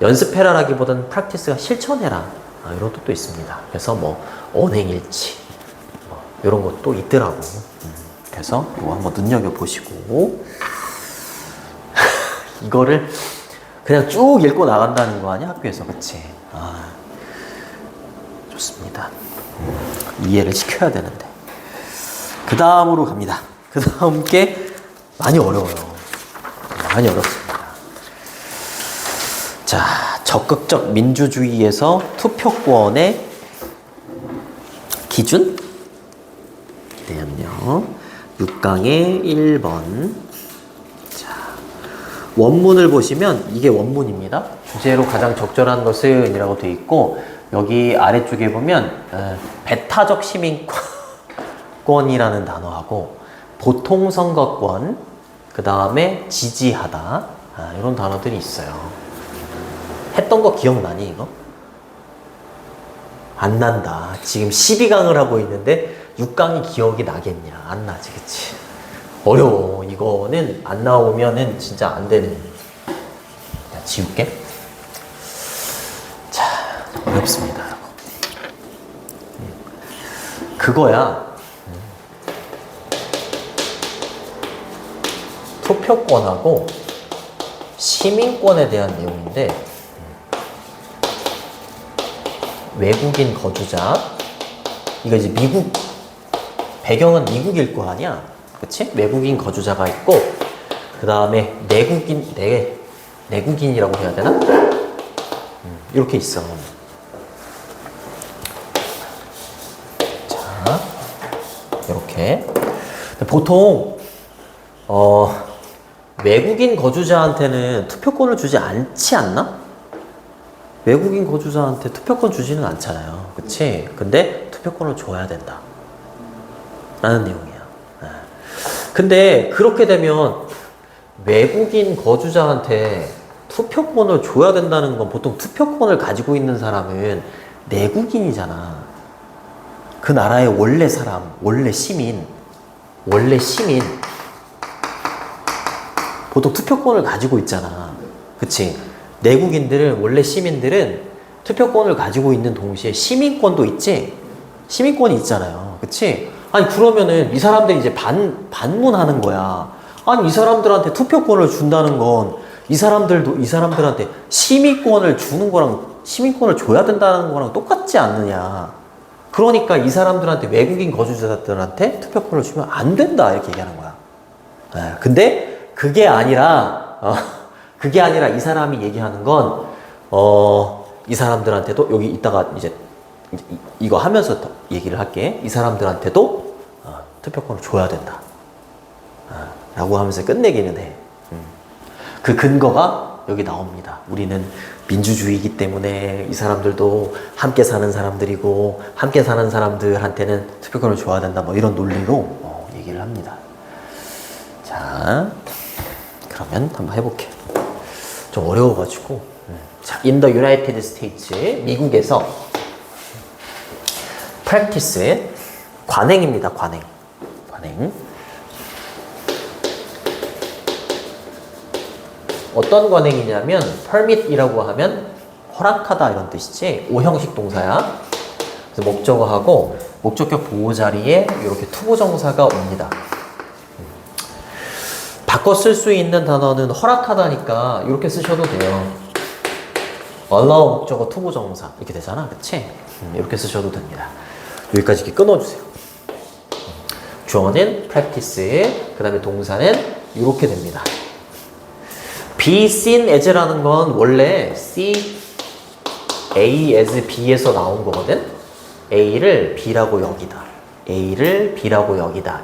연습해라라기보다는 practice가 실천해라. 이런 뜻도 있습니다. 그래서 뭐 언행일치 이런 것도 있더라고. 그래서 이거 한번 눈여겨보시고 이거를 그냥 쭉 읽고 나간다는 거 아니야? 학교에서. 그치? 좋습니다. 이해를 시켜야 되는데. 그 다음으로 갑니다. 그 다음 게 많이 어려워요. 많이 어렵습니다. 자, 적극적 민주주의에서 투표권의 기준? 대한요. 6강의 1번. 자, 원문을 보시면 이게 원문입니다. 주제로 가장 적절한 것은 이라고 되어 있고, 여기 아래쪽에 보면 배타적 시민권이라는 단어하고 보통 선거권, 그 다음에 지지하다, 이런 단어들이 있어요. 했던 거 기억나니 이거? 안 난다. 지금 12강을 하고 있는데 6강이 기억이 나겠냐? 안 나지, 그치? 어려워. 이거는 안 나오면은 진짜 안 되는. 야, 지울게. 자, 어렵습니다, 여러분. 그거야. 투표권하고 시민권에 대한 내용인데, 외국인 거주자, 이거 이제 미국, 배경은 미국일 거 아니야? 그치? 외국인 거주자가 있고, 그 다음에 내국인이라고 해야 되나? 이렇게 있어. 자, 이렇게. 보통, 외국인 거주자한테는 투표권을 주지 않지 않나? 외국인 거주자한테 투표권 주지는 않잖아요. 그치? 근데 투표권을 줘야 된다. 라는 내용이야. 근데 그렇게 되면 외국인 거주자한테 투표권을 줘야 된다는 건 보통 투표권을 가지고 있는 사람은 내국인이잖아. 그 나라의 원래 사람, 원래 시민. 보통 투표권을 가지고 있잖아. 그치? 내국인들은, 원래 시민들은 투표권을 가지고 있는 동시에 시민권도 있지? 시민권이 있잖아요. 그치? 아니, 그러면은 이 사람들이 이제 반문하는 거야. 아니, 이 사람들한테 투표권을 준다는 건 이 사람들한테 시민권을 주는 거랑 시민권을 줘야 된다는 거랑 똑같지 않느냐. 그러니까 이 사람들한테, 외국인 거주자들한테 투표권을 주면 안 된다. 이렇게 얘기하는 거야. 근데 그게 아니라 이 사람이 얘기하는 건, 이 사람들한테도, 여기 이따가 이제 이거 하면서 더 얘기를 할게. 이 사람들한테도 투표권을 줘야 된다. 라고 하면서 끝내기는 해. 그 근거가 여기 나옵니다. 우리는 민주주의이기 때문에 이 사람들도 함께 사는 사람들이고, 함께 사는 사람들한테는 투표권을 줘야 된다. 뭐 이런 논리로 얘기를 합니다. 자, 그러면 한번 해볼게. 좀 어려워가지고. 자, in the United States, 미국에서 practice, 관행입니다. 관행. 어떤 관행이냐면 permit이라고 하면 허락하다 이런 뜻이지. 5형식 동사야. 그래서 목적어하고 목적격 보호 자리에 이렇게 투부정사가 옵니다. 바꿔 쓸 수 있는 단어는 허락하다니까 이렇게 쓰셔도 돼요. allow 목적어 투부정사 이렇게 되잖아, 그치? 이렇게 쓰셔도 됩니다. 여기까지 이렇게 끊어주세요. 주어는 practice, 그 다음에 동사는 이렇게 됩니다. be seen as라는 건 원래 see A as B에서 나온 거거든? A를 B라고 여기다.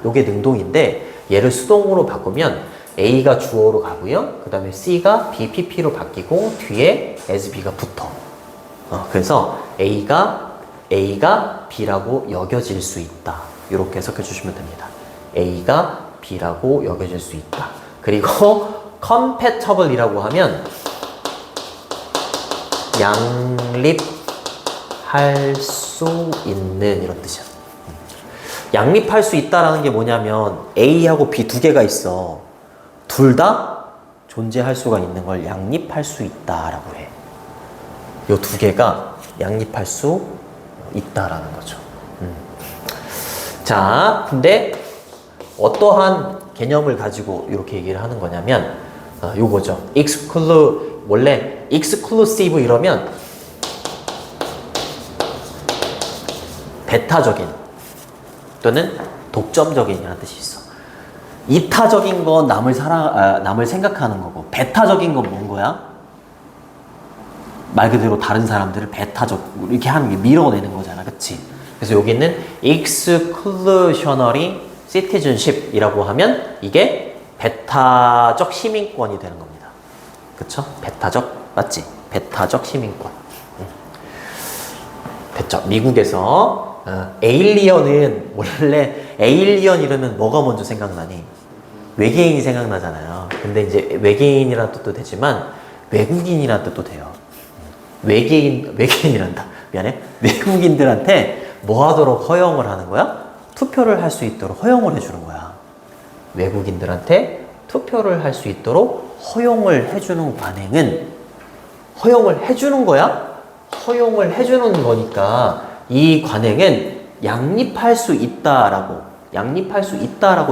요게 능동인데 얘를 수동으로 바꾸면 A가 주어로 가고요. 그 다음에 C가 BPP로 바뀌고 뒤에 as B가 붙어. 그래서 A가 B라고 여겨질 수 있다. 이렇게 해석해 주시면 됩니다. A가 B라고 여겨질 수 있다. 그리고 compatible이라고 하면 양립할 수 있는 이런 뜻이야. 양립할 수 있다라는 게 뭐냐면 A하고 B 두 개가 있어. 둘 다 존재할 수가 있는 걸 양립할 수 있다라고 해. 이 두 개가 양립할 수 있다라는 거죠. 자, 근데 어떠한 개념을 가지고 이렇게 얘기를 하는 거냐면 요거죠. 원래 exclusive 이러면 배타적인 또는 독점적인이라는 뜻이 있어. 이타적인 건 남을 생각하는 거고, 배타적인 건 뭔 거야? 말 그대로 다른 사람들을 배타적 이렇게 하는 게 밀어내는 거잖아, 그치? 그래서 여기는 exclusionary citizenship이라고 하면 이게 배타적 시민권이 되는 겁니다. 그쵸? 배타적, 맞지? 배타적 시민권. 됐죠? 미국에서 에일리언은 원래 에일리언 이러면 뭐가 먼저 생각나니? 외계인이 생각나잖아요. 근데 이제 외계인이라는 뜻도 되지만 외국인이라는 뜻도 돼요. 외계인이란다. 미안해. 외국인들한테 뭐 하도록 허용을 하는 거야? 투표를 할 수 있도록 허용을 해주는 거야. 외국인들한테 투표를 할 수 있도록 허용을 해주는 관행은 허용을 해주는 거야? 허용을 해주는 거니까 이 관행은 양립할 수 있다라고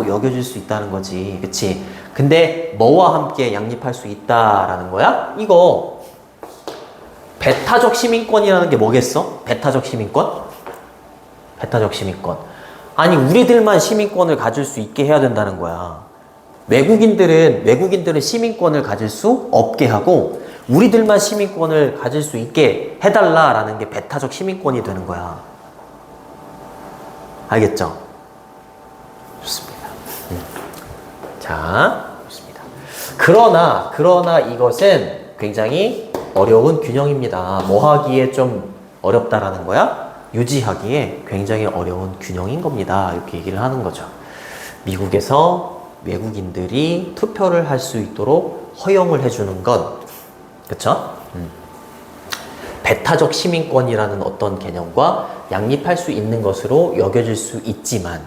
여겨질 수 있다는 거지. 그치? 근데 뭐와 함께 양립할 수 있다라는 거야? 이거 배타적 시민권이라는 게 뭐겠어? 배타적 시민권? 배타적 시민권. 아니 우리들만 시민권을 가질 수 있게 해야 된다는 거야. 외국인들은 시민권을 가질 수 없게 하고 우리들만 시민권을 가질 수 있게 해달라라는 게 배타적 시민권이 되는 거야. 알겠죠? 좋습니다. 자, 좋습니다. 그러나 이것은 굉장히 어려운 균형입니다. 뭐 하기에 좀 어렵다라는 거야? 유지하기에 굉장히 어려운 균형인 겁니다. 이렇게 얘기를 하는 거죠. 미국에서 외국인들이 투표를 할 수 있도록 허용을 해주는 건, 그쵸? 배타적 시민권이라는 어떤 개념과 양립할 수 있는 것으로 여겨질 수 있지만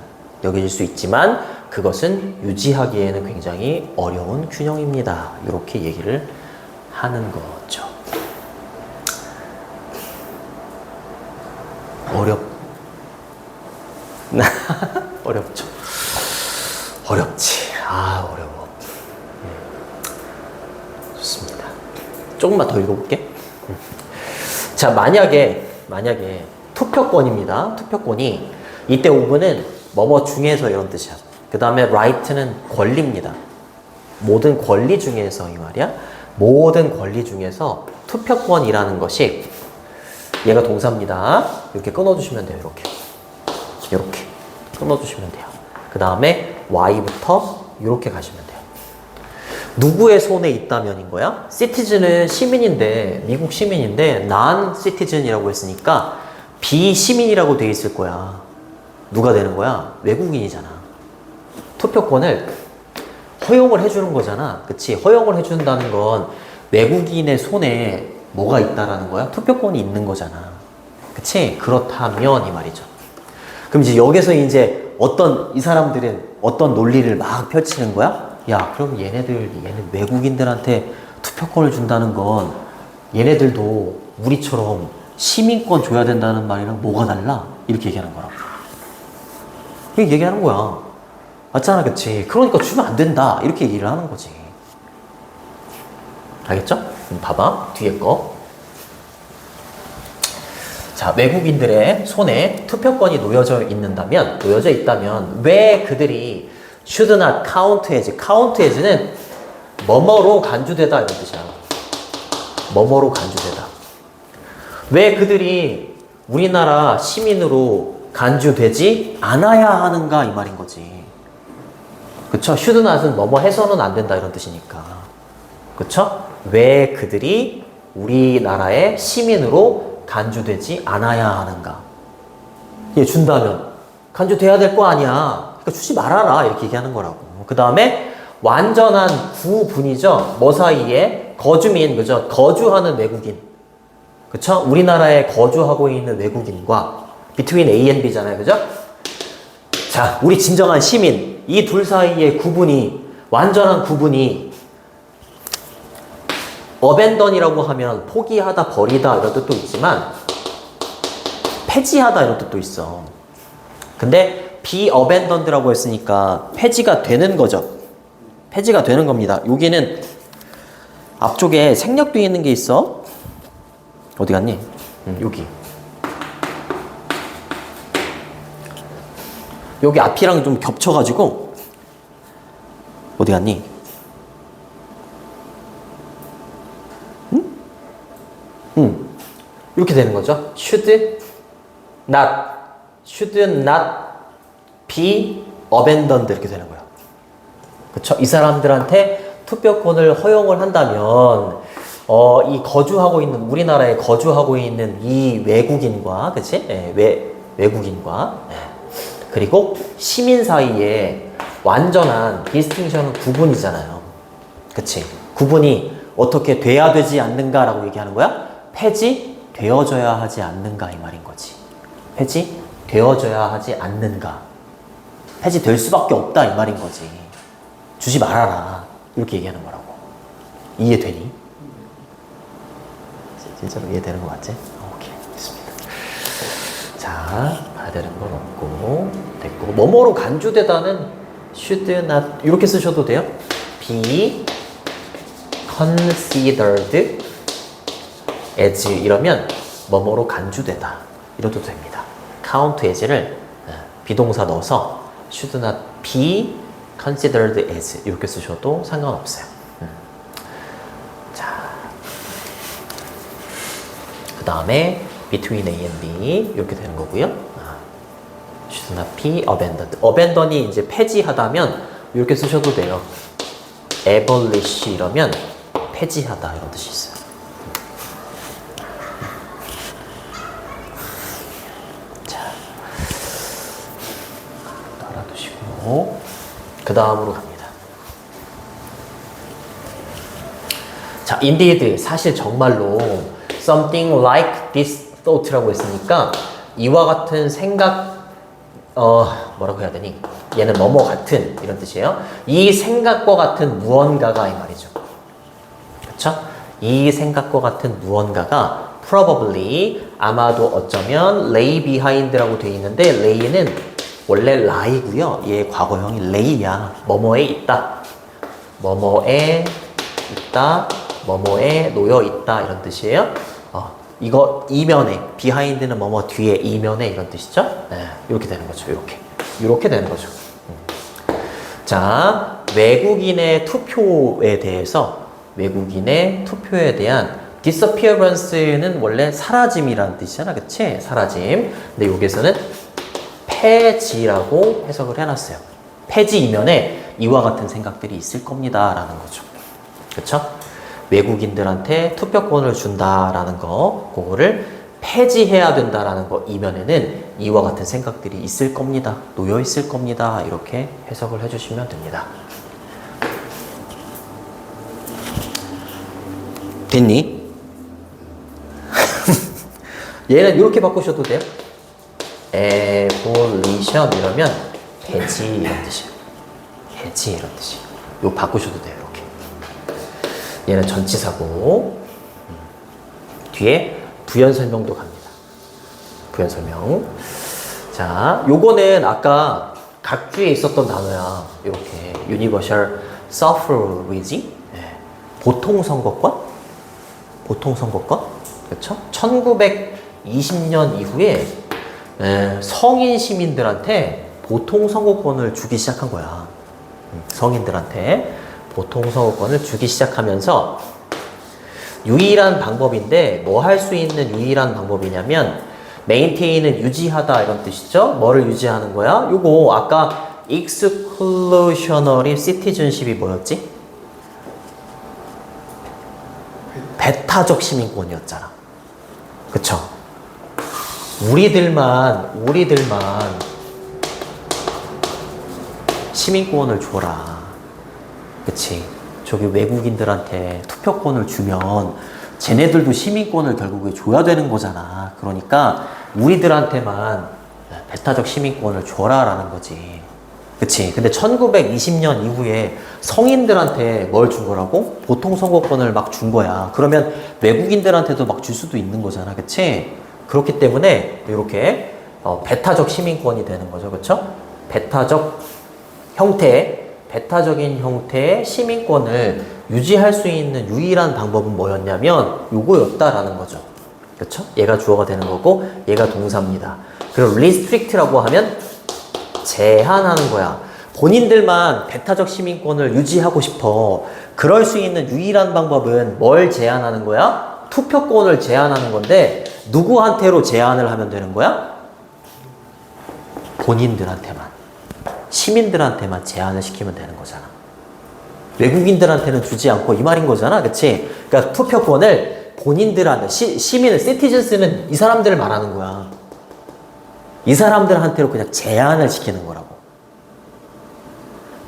그것은 유지하기에는 굉장히 어려운 균형입니다. 이렇게 얘기를 하는 거죠. 어렵죠. 어렵지. 어려워. 좋습니다. 조금만 더 읽어볼게. 자, 만약에 투표권입니다. 투표권이 이때 오브는 뭐뭐 중에서 이런 뜻이야. 그 다음에 right는 권리입니다. 모든 권리 중에서 이 말이야. 모든 권리 중에서 투표권이라는 것이 얘가 동사입니다. 이렇게 끊어주시면 돼요. 이렇게 끊어주시면 돼요. 그 다음에 Y부터 이렇게 가시면 돼요. 누구의 손에 있다면인 거야? 시티즌은 시민인데, 미국 시민인데 non citizen이라고 했으니까 비시민이라고 돼 있을 거야. 누가 되는 거야? 외국인이잖아. 투표권을 허용을 해주는 거잖아. 그치? 허용을 해준다는 건 외국인의 손에 뭐가 있다라는 거야? 투표권이 있는 거잖아. 그치? 그렇다면 이 말이죠. 그럼 이제 여기서 이제 이 사람들은 어떤 논리를 막 펼치는 거야? 야, 그럼 얘는 외국인들한테 투표권을 준다는 건 얘네들도 우리처럼 시민권 줘야 된다는 말이랑 뭐가 달라? 이렇게 얘기하는 거라고. 이렇게 얘기하는 거야. 맞잖아, 그치? 그러니까 주면 안 된다. 이렇게 얘기를 하는 거지. 알겠죠? 봐봐. 뒤에 거. 자, 외국인들의 손에 투표권이 놓여져 있다면 왜 그들이 should not count as는 뭐뭐로 간주되다 이런 뜻이야. 뭐뭐로 간주되다. 왜 그들이 우리나라 시민으로 간주되지 않아야 하는가 이 말인 거지. 그쵸? should not은 뭐뭐 해서는 안 된다 이런 뜻이니까. 그쵸? 왜 그들이 우리나라의 시민으로 간주되지 않아야 하는가? 얘 준다면 간주돼야 될 거 아니야. 그러니까 주지 말아라 이렇게 얘기하는 거라고. 그 다음에 완전한 구분이죠. 뭐 사이에? 거주민, 그죠? 거주하는 외국인. 그쵸? 우리나라에 거주하고 있는 외국인과 between A and B잖아요. 그죠? 자, 우리 진정한 시민. 이 둘 사이의 완전한 구분이 abandon이라고 하면 포기하다, 버리다 이런 뜻도 있지만 폐지하다 이런 뜻도 있어. 근데 be abandoned라고 했으니까 폐지가 되는 거죠. 폐지가 되는 겁니다. 여기는 앞쪽에 생략되어 있는 게 있어. 어디 갔니? 여기. 여기 앞이랑 좀 겹쳐가지고 어디 갔니? 응? 이렇게 되는 거죠. should not be abandoned 이렇게 되는 거예요. 그쵸? 이 사람들한테 투표권을 허용을 한다면 이 거주하고 있는 우리나라에 거주하고 있는 이 외국인과 그치? 외국인과 그리고 시민 사이에 완전한 디스팅션은 구분이잖아요. 그치? 구분이 어떻게 돼야 되지 않는가라고 얘기하는 거야? 폐지되어져야 하지 않는가 이 말인 거지. 폐지되어져야 하지 않는가. 폐지될 수밖에 없다 이 말인 거지. 주지 말아라. 이렇게 얘기하는 거라고. 이해되니? 진짜로 이해되는 거 맞지? 오케이. 됐습니다. 자, 봐야 되는 건 없고, 됐고. 뭐뭐로 간주되다는 should not, 이렇게 쓰셔도 돼요. be considered as 이러면 뭐뭐로 간주되다. 이래도 됩니다. count as를 비동사 넣어서 should not be considered as 이렇게 쓰셔도 상관없어요. 자, 그 다음에 between A and B 이렇게 되는 거고요. should not be abandoned. abandon이 이제 폐지하다면 이렇게 쓰셔도 돼요. abolish 이러면 폐지하다 이런 뜻이 있어요. 자, 알아두시고 그 다음으로 갑니다. 자, indeed 사실 정말로 something like this thought라고 했으니까 이와 같은 생각 뭐라고 해야 되니? 얘는 뭐뭐 같은 이런 뜻이에요. 이 생각과 같은 무언가가 이 말이죠. 그렇죠? 이 생각과 같은 무언가가 probably 아마도 어쩌면 lay behind라고 되어 있는데 lay는 원래 lie고요. 얘 과거형이 lay야. 뭐뭐에 있다. 뭐뭐에 있다. 뭐뭐에 놓여 있다 이런 뜻이에요. 이거 이면에 behind는 뭐뭐 뒤에 이면에 이런 뜻이죠. 네, 이렇게 되는 거죠. 이렇게 되는 거죠. 자, 외국인의 투표에 대한 disappearance는 원래 사라짐이라는 뜻이잖아, 그치? 사라짐. 근데 여기서는 폐지라고 해석을 해놨어요. 폐지 이면에 이와 같은 생각들이 있을 겁니다라는 거죠. 그쵸? 외국인들한테 투표권을 준다라는 거, 그거를 폐지해야 된다라는 거 이면에는 이와 같은 생각들이 있을 겁니다. 놓여 있을 겁니다. 이렇게 해석을 해주시면 됩니다. 됐니? 얘는 이렇게 바꾸셔도 돼요. abolition 이러면 폐지 이런 뜻이에요. 폐지 이런 뜻이에요. 이거 바꾸셔도 돼요. 이렇게. 얘는 전치사고 뒤에 부연 설명도 갑니다. 부연 설명. 자, 요거는 아까 각주에 있었던 단어야. 이렇게 universal suffrage, 보통 선거권, 그렇죠? 1920년 이후에 성인 시민들한테 보통 선거권을 주기 시작한 거야. 성인들한테 보통 선거권을 주기 시작하면서 유일한 방법인데 뭐 할 수 있는 유일한 방법이냐면 maintain은 유지하다 이런 뜻이죠. 뭐를 유지하는 거야? 요거 아까 exclusionary citizenship이 뭐였지? 배타적 시민권이었잖아. 그쵸? 우리들만 시민권을 줘라. 그치? 저기 외국인들한테 투표권을 주면 쟤네들도 시민권을 결국에 줘야 되는 거잖아. 그러니까 우리들한테만 배타적 시민권을 줘라라는 거지. 그치? 근데 1920년 이후에 성인들한테 뭘 준 거라고? 보통 선거권을 막 준 거야. 그러면 외국인들한테도 막 줄 수도 있는 거잖아. 그치? 그렇기 때문에 이렇게 배타적 시민권이 되는 거죠. 그쵸? 배타적인 형태의 시민권을 유지할 수 있는 유일한 방법은 뭐였냐면 요거였다라는 거죠. 그렇죠? 얘가 주어가 되는 거고 얘가 동사입니다. 그리고 restrict라고 하면 제한하는 거야. 본인들만 배타적 시민권을 유지하고 싶어. 그럴 수 있는 유일한 방법은 뭘 제한하는 거야? 투표권을 제한하는 건데 누구한테로 제한을 하면 되는 거야? 본인들한테만. 시민들한테만 제한을 시키면 되는 거잖아. 외국인들한테는 주지 않고 이 말인 거잖아. 그치? 그러니까 투표권을 본인들한테, 시민은, 시티즌스는 이 사람들을 말하는 거야. 이 사람들한테로 그냥 제한을 시키는 거라고.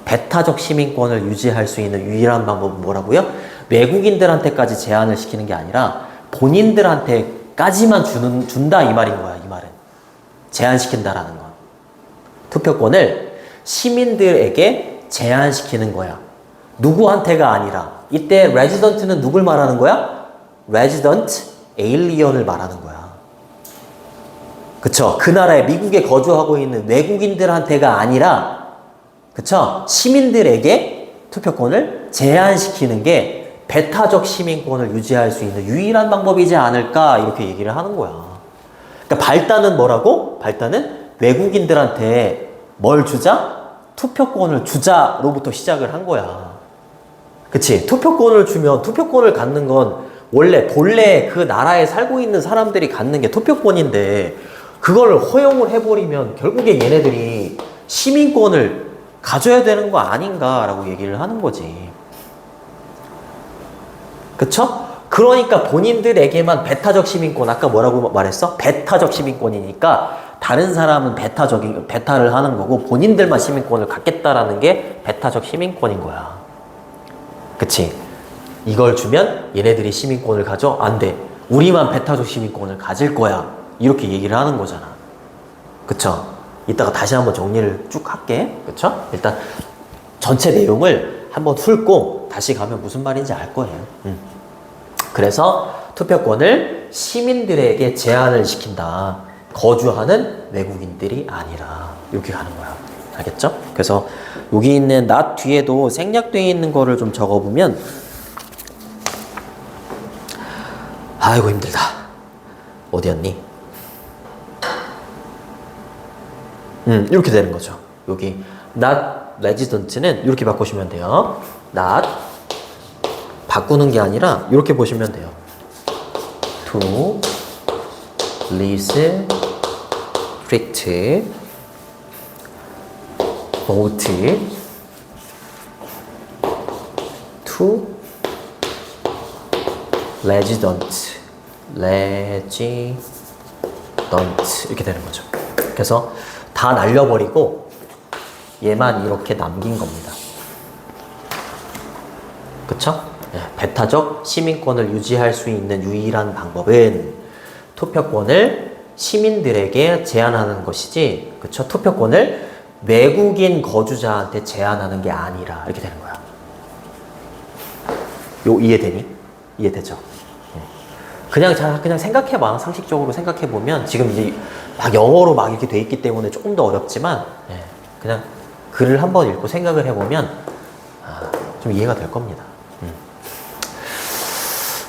배타적 시민권을 유지할 수 있는 유일한 방법은 뭐라고요? 외국인들한테까지 제한을 시키는 게 아니라 본인들한테까지만 준다 이 말인 거야. 이 말은. 제한시킨다라는 건. 투표권을 시민들에게 제한시키는 거야. 누구한테가 아니라. 이때 resident는 누굴 말하는 거야? resident alien을 말하는 거야. 그쵸? 그 나라에 미국에 거주하고 있는 외국인들한테가 아니라, 그쵸? 시민들에게 투표권을 제한시키는 게 배타적 시민권을 유지할 수 있는 유일한 방법이지 않을까 이렇게 얘기를 하는 거야. 그러니까 발단은 뭐라고? 발단은 외국인들한테 뭘 주자? 투표권을 주자로부터 시작을 한 거야. 그치? 투표권을 주면 투표권을 갖는 건 본래 그 나라에 살고 있는 사람들이 갖는 게 투표권인데 그걸 허용을 해버리면 결국에 얘네들이 시민권을 가져야 되는 거 아닌가라고 얘기를 하는 거지. 그쵸? 그러니까 본인들에게만 배타적 시민권, 아까 뭐라고 말했어? 배타적 시민권이니까 다른 사람은 배타를 하는 거고 본인들만 시민권을 갖겠다라는 게 배타적 시민권인 거야. 그치? 이걸 주면 얘네들이 시민권을 가져? 안 돼. 우리만 배타적 시민권을 가질 거야. 이렇게 얘기를 하는 거잖아. 그쵸? 이따가 다시 한번 정리를 쭉 할게. 그쵸? 일단 전체 내용을 한번 훑고 다시 가면 무슨 말인지 알 거예요. 그래서 투표권을 시민들에게 제한을 시킨다. 거주하는 외국인들이 아니라 이렇게 가는 거야. 알겠죠? 그래서 여기 있는 not 뒤에도 생략되어 있는 거를 좀 적어보면 아이고 힘들다. 어디였니? 이렇게 되는 거죠. 여기 not resident는 이렇게 바꾸시면 돼요. not 바꾸는 게 아니라 이렇게 보시면 돼요. to restrict vote to resident 이렇게 되는 거죠. 그래서 다 날려버리고 얘만 이렇게 남긴 겁니다. 그쵸? 네, 배타적 시민권을 유지할 수 있는 유일한 방법은 투표권을 시민들에게 제한하는 것이지, 그쵸? 투표권을 외국인 거주자한테 제한하는 게 아니라 이렇게 되는 거야. 이해되니? 이해되죠? 그냥 생각해봐. 상식적으로 생각해보면 지금 이제 막 영어로 막 이렇게 돼 있기 때문에 조금 더 어렵지만 그냥 글을 한번 읽고 생각을 해보면 좀 이해가 될 겁니다.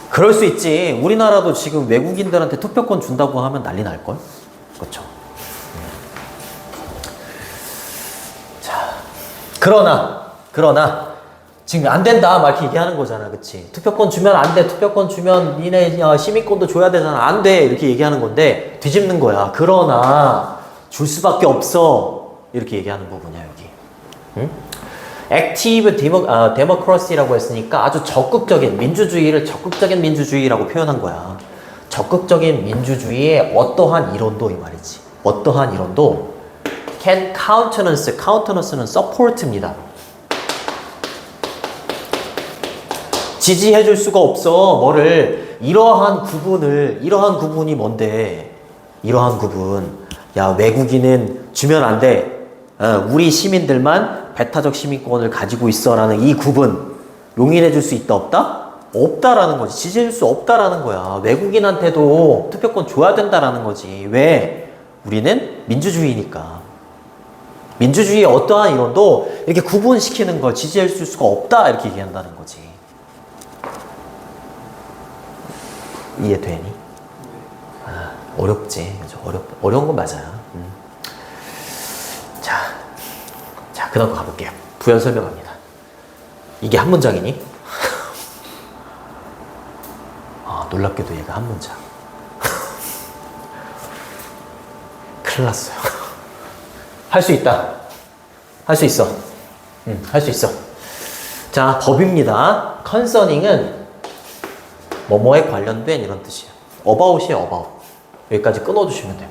그럴 수 있지. 우리나라도 지금 외국인들한테 투표권 준다고 하면 난리 날걸? 그렇죠? 자, 그러나 지금 안 된다 막 이렇게 얘기하는 거잖아. 그치? 투표권 주면 안 돼. 투표권 주면 니네 시민권도 줘야 되잖아. 안 돼. 이렇게 얘기하는 건데 뒤집는 거야. 그러나 줄 수밖에 없어. 이렇게 얘기하는 부분이야 여기. 응? 액티브 데모크라시라고 했으니까 아주 적극적인 민주주의를 적극적인 민주주의라고 표현한 거야. 적극적인 민주주의의 어떠한 이론도 이 말이지. 어떠한 이론도 can countenance는 support입니다. 지지해 줄 수가 없어. 뭐를 이러한 구분이 뭔데? 이러한 구분. 야, 외국인은 주면 안 돼. 우리 시민들만 배타적 시민권을 가지고 있어라는 이 구분 용인해 줄 수 있다 없다? 없다라는 거지. 지지해 줄 수 없다라는 거야. 외국인한테도 투표권 줘야 된다라는 거지. 왜? 우리는 민주주의니까. 민주주의의 어떠한 이론도 이렇게 구분시키는 걸 지지해 줄 수가 없다 이렇게 얘기한다는 거지. 이해되니? 어렵지. 어려운 건 맞아요. 자, 그 다음 가볼게요. 부연 설명합니다. 이게 한 문장이니? 놀랍게도 얘가 한 문장. 큰일 났어요. 할 수 있다. 할 수 있어. 할 수 있어. 자, 법입니다. concerning은 뭐뭐에 관련된 이런 뜻이에요. about이에요, about. 여기까지 끊어주시면 돼요.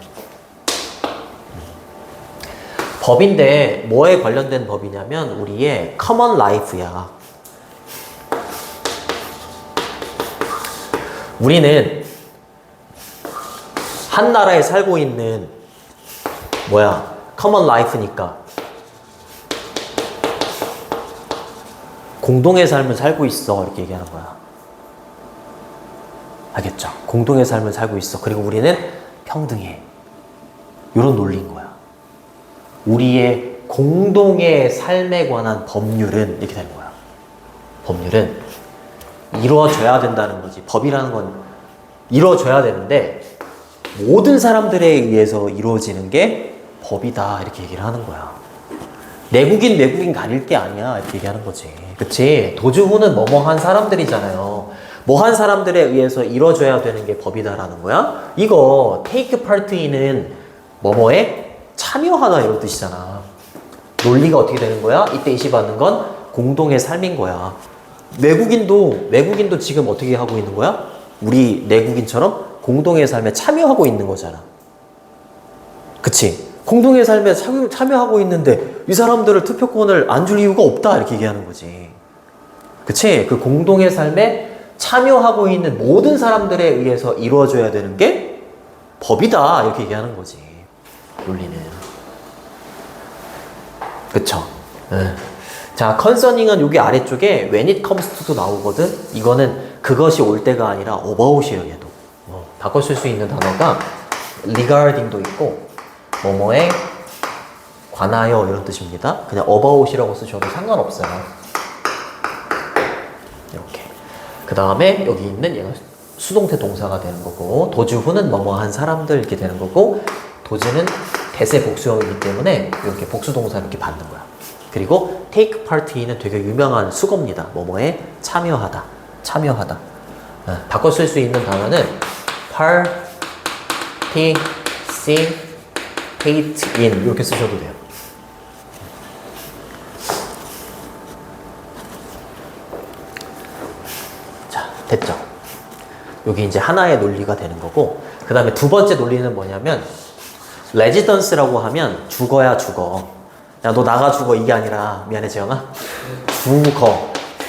법인데 뭐에 관련된 법이냐면 우리의 common life야. 우리는 한 나라에 살고 있는 common life니까 공동의 삶을 살고 있어 이렇게 얘기하는 거야. 알겠죠? 공동의 삶을 살고 있어. 그리고 우리는 평등해. 이런 논리인 거야. 우리의 공동의 삶에 관한 법률은 이렇게 되는 거야. 법률은 이루어져야 된다는 거지. 법이라는 건 이루어져야 되는데 모든 사람들에 의해서 이루어지는 게 법이다 이렇게 얘기를 하는 거야. 내국인 외국인 가릴 게 아니야 이렇게 얘기하는 거지. 그치? 도주후는 뭐뭐한 사람들이잖아요. 뭐한 사람들에 의해서 이루어져야 되는 게 법이다라는 거야. 이거 take part in은 뭐뭐에 참여하다 이런 뜻이잖아. 논리가 어떻게 되는 거야? 이때 이시받는 건 공동의 삶인 거야. 외국인도 지금 어떻게 하고 있는 거야? 우리 내국인처럼 공동의 삶에 참여하고 있는 거잖아. 그치? 공동의 삶에 참여하고 있는데 이 사람들을 투표권을 안 줄 이유가 없다 이렇게 얘기하는 거지. 그치? 그 공동의 삶에 참여하고 있는 모든 사람들에 의해서 이루어져야 되는 게 법이다 이렇게 얘기하는 거지. 논리는. 그쵸? 자, concerning은 여기 아래쪽에 when it comes to도 나오거든. 이거는 그것이 올 때가 아니라 about이에요. 얘도 바꿔 쓸 수 있는 단어가 regarding도 있고 뭐뭐에 관하여 이런 뜻입니다. 그냥 about이라고 쓰셔도 상관없어요. 이렇게. 그 다음에 여기 있는 얘가 수동태 동사가 되는 거고 도주후는 뭐뭐한 사람들 이렇게 되는 거고 도주는 대세 복수형이기 때문에 이렇게 복수 동사 이렇게 받는 거야. 그리고 take part in은 되게 유명한 수거입니다. 뭐뭐에 참여하다. 참여하다. 바꿔 쓸 수 있는 단어는 participate in 이렇게 쓰셔도 돼요. 자, 됐죠? 여기 이제 하나의 논리가 되는 거고 그 다음에 두 번째 논리는 뭐냐면 residence라고 하면 죽어야 죽어. 야, 너 나가 죽어 이게 아니라 미안해 재영아.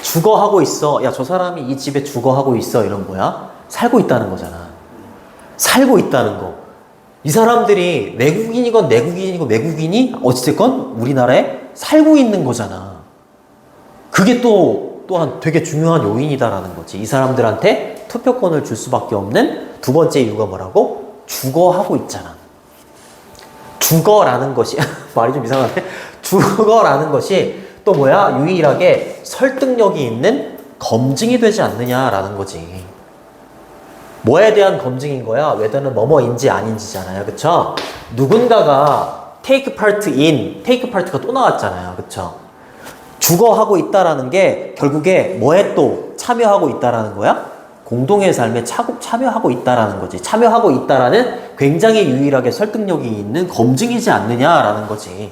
죽어 하고 있어. 야, 저 사람이 이 집에 죽어 하고 있어. 이런 거야. 살고 있다는 거잖아. 살고 있다는 거. 이 사람들이 외국인이건 내국인이건 외국인이 어찌됐건 우리나라에 살고 있는 거잖아. 그게 또한 되게 중요한 요인이다라는 거지. 이 사람들한테 투표권을 줄 수밖에 없는 두 번째 이유가 뭐라고? 죽어하고 있잖아. 죽어라는 것이 말이 좀 이상한데 죽어라는 것이 또 뭐야? 유일하게 설득력이 있는 검증이 되지 않느냐라는 거지. 뭐에 대한 검증인 거야? whether는 뭐뭐인지 아닌지잖아요. 그쵸? 누군가가 take part가 또 나왔잖아요. 그쵸? 죽어하고 있다라는 게 결국에 뭐에 또 참여하고 있다라는 거야? 공동의 삶에 참여하고 있다라는 거지. 참여하고 있다라는 굉장히 유일하게 설득력이 있는 검증이지 않느냐라는 거지.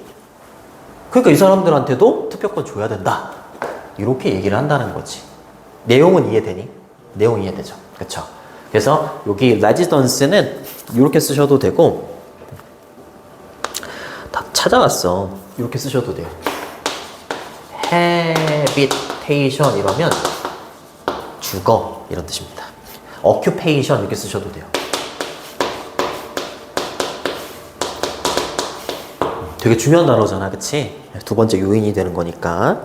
그러니까 이 사람들한테도 투표권 줘야 된다. 이렇게 얘기를 한다는 거지. 내용은 이해되니? 내용 이해되죠. 그쵸? 그래서 여기 residence는 이렇게 쓰셔도 되고 다 찾아왔어. 이렇게 쓰셔도 돼요. habitation 이러면 주거 이런 뜻입니다. occupation 이렇게 쓰셔도 돼요. 되게 중요한 단어잖아, 그치? 두 번째 요인이 되는 거니까.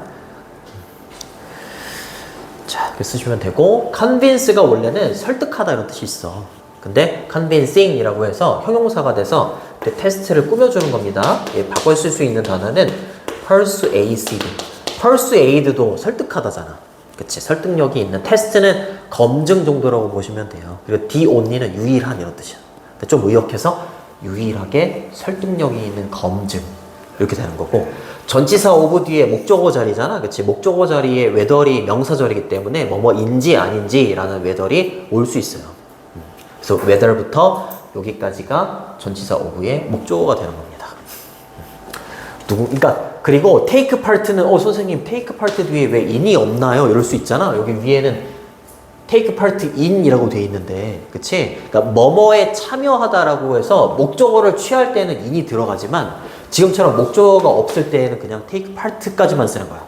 자, 이렇게 쓰시면 되고 convince가 원래는 설득하다 이런 뜻이 있어. 근데 convincing이라고 해서 형용사가 돼서 테스트를 꾸며주는 겁니다. 바꿔 쓸 수 있는 단어는 persuade도 설득하다잖아. 그치? 설득력이 있는 테스트는 검증 정도라고 보시면 돼요. 그리고 the only는 유일한 이런 뜻이야. 좀 의역해서 유일하게 설득력이 있는 검증 이렇게 되는 거고 전치사 오브 뒤에 목적어 자리잖아. 그치? 목적어 자리에 whether이 명사절이기 때문에 뭐뭐인지 아닌지라는 whether이 올 수 있어요. 그래서 whether부터 여기까지가 전치사 오브의 목적어가 되는 겁니다. 그러니까 그리고 take part는 선생님 take part 뒤에 왜 in이 없나요? 이럴 수 있잖아. 여기 위에는 take part in이라고 돼 있는데, 그치? 그러니까 뭐뭐에 참여하다라고 해서 목적어를 취할 때는 in이 들어가지만 지금처럼 목적어가 없을 때에는 그냥 take part까지만 쓰는 거야.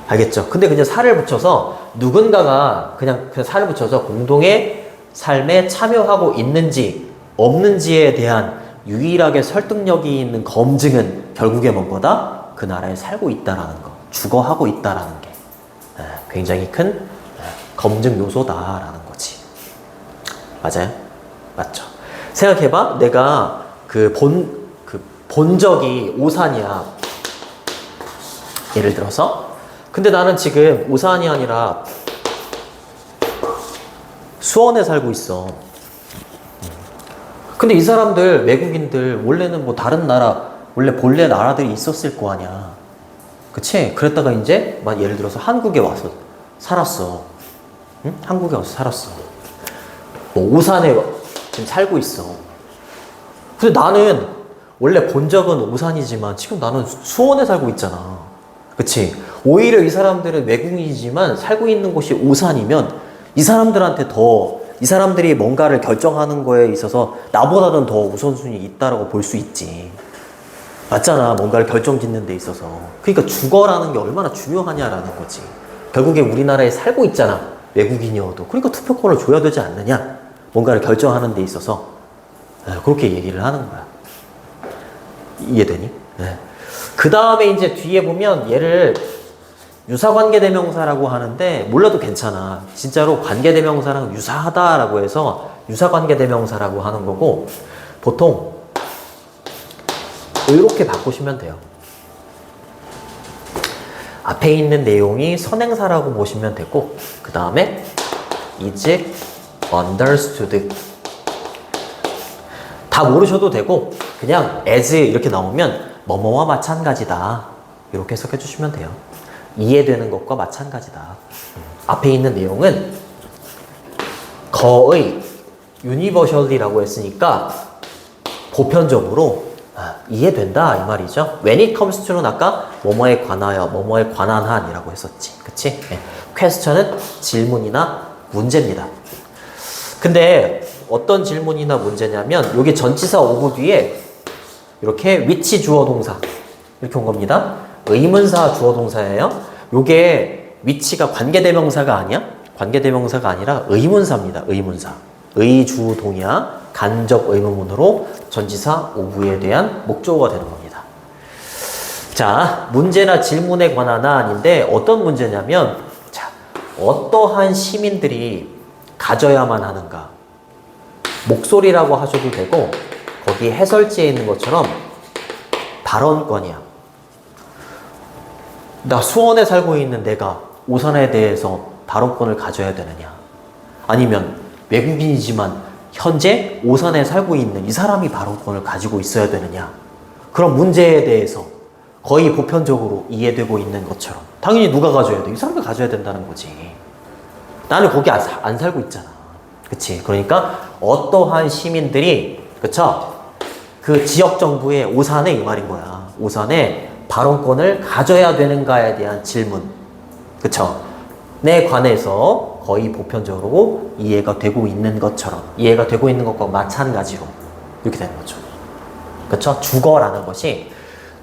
알겠죠? 근데 그냥 살을 붙여서 누군가가 그냥 살을 붙여서 공동의 삶에 참여하고 있는지 없는지에 대한 유일하게 설득력이 있는 검증은 결국에 뭔 거다? 그 나라에 살고 있다라는 거, 주거하고 있다라는 게 굉장히 큰 검증 요소다라는 거지. 맞아요? 맞죠? 생각해봐. 내가 본적이 오산이야. 예를 들어서. 근데 나는 지금 오산이 아니라 수원에 살고 있어. 근데 이 사람들, 외국인들, 원래는 뭐 다른 나라, 원래 본래 나라들이 있었을 거 아니야. 그치? 그랬다가 이제, 예를 들어서 한국에 와서 살았어. 응? 한국에 와서 살았어. 뭐 오산에 지금 살고 있어. 근데 나는 원래 본적은 오산이지만 지금 나는 수원에 살고 있잖아. 그치? 오히려 이 사람들은 외국인이지만 살고 있는 곳이 오산이면 이 사람들한테 이 사람들이 뭔가를 결정하는 거에 있어서 나보다는 더 우선순위 있다라고 볼 수 있지. 맞잖아. 뭔가를 결정짓는 데 있어서. 그러니까 주거라는 게 얼마나 중요하냐라는 거지. 결국에 우리나라에 살고 있잖아. 외국인이어도. 그러니까 투표권을 줘야 되지 않느냐. 뭔가를 결정하는 데 있어서. 그렇게 얘기를 하는 거야. 이해되니? 네. 그 다음에 이제 뒤에 보면 얘를 유사관계대명사라고 하는데 몰라도 괜찮아. 진짜로 관계대명사랑 유사하다라고 해서 유사관계대명사라고 하는 거고 보통 이렇게 바꾸시면 돼요. 앞에 있는 내용이 선행사라고 보시면 되고 그 다음에 is understood 다 모르셔도 되고 그냥 as 이렇게 나오면 뭐뭐와 마찬가지다 이렇게 해석해 주시면 돼요. 이해되는 것과 마찬가지다. 앞에 있는 내용은 거의 universally라고 했으니까 보편적으로 이해된다 이 말이죠. When it comes to는 아까 뭐뭐에 관하여, 뭐뭐에 관한 한이라고 했었지. 그치? 네. question은 질문이나 문제입니다. 근데 어떤 질문이나 문제냐면 여기 전치사 오브 뒤에 이렇게 which 주어 동사 이렇게 온 겁니다. 의문사 주어 동사예요. 요게 which가 관계대명사가 아니야? 관계대명사가 아니라 의문사입니다. 의문사. 의주 동의야 간접 의문문으로 전치사 오브에 대한 목적어가 되는 겁니다. 자, 문제나 질문에 관한 한인데 어떤 문제냐면 자, 어떠한 시민들이 가져야만 하는가? 목소리라고 하셔도 되고 거기 해설지에 있는 것처럼 발언권이야. 나 수원에 살고 있는 내가 오산에 대해서 발언권을 가져야 되느냐? 아니면 외국인이지만 현재 오산에 살고 있는 이 사람이 발언권을 가지고 있어야 되느냐? 그런 문제에 대해서 거의 보편적으로 이해되고 있는 것처럼 당연히 누가 가져야 돼? 이 사람이 가져야 된다는 거지. 나는 거기 안 살고 있잖아. 그치? 그러니까 어떠한 시민들이 그쵸? 그 지역 정부의 오산에 이 말인 거야. 오산에 발언권을 가져야 되는가에 대한 질문. 그쵸? 에 관해서 거의 보편적으로 이해가 되고 있는 것처럼 이해가 되고 있는 것과 마찬가지로 이렇게 되는 거죠. 그쵸? 주거라는 것이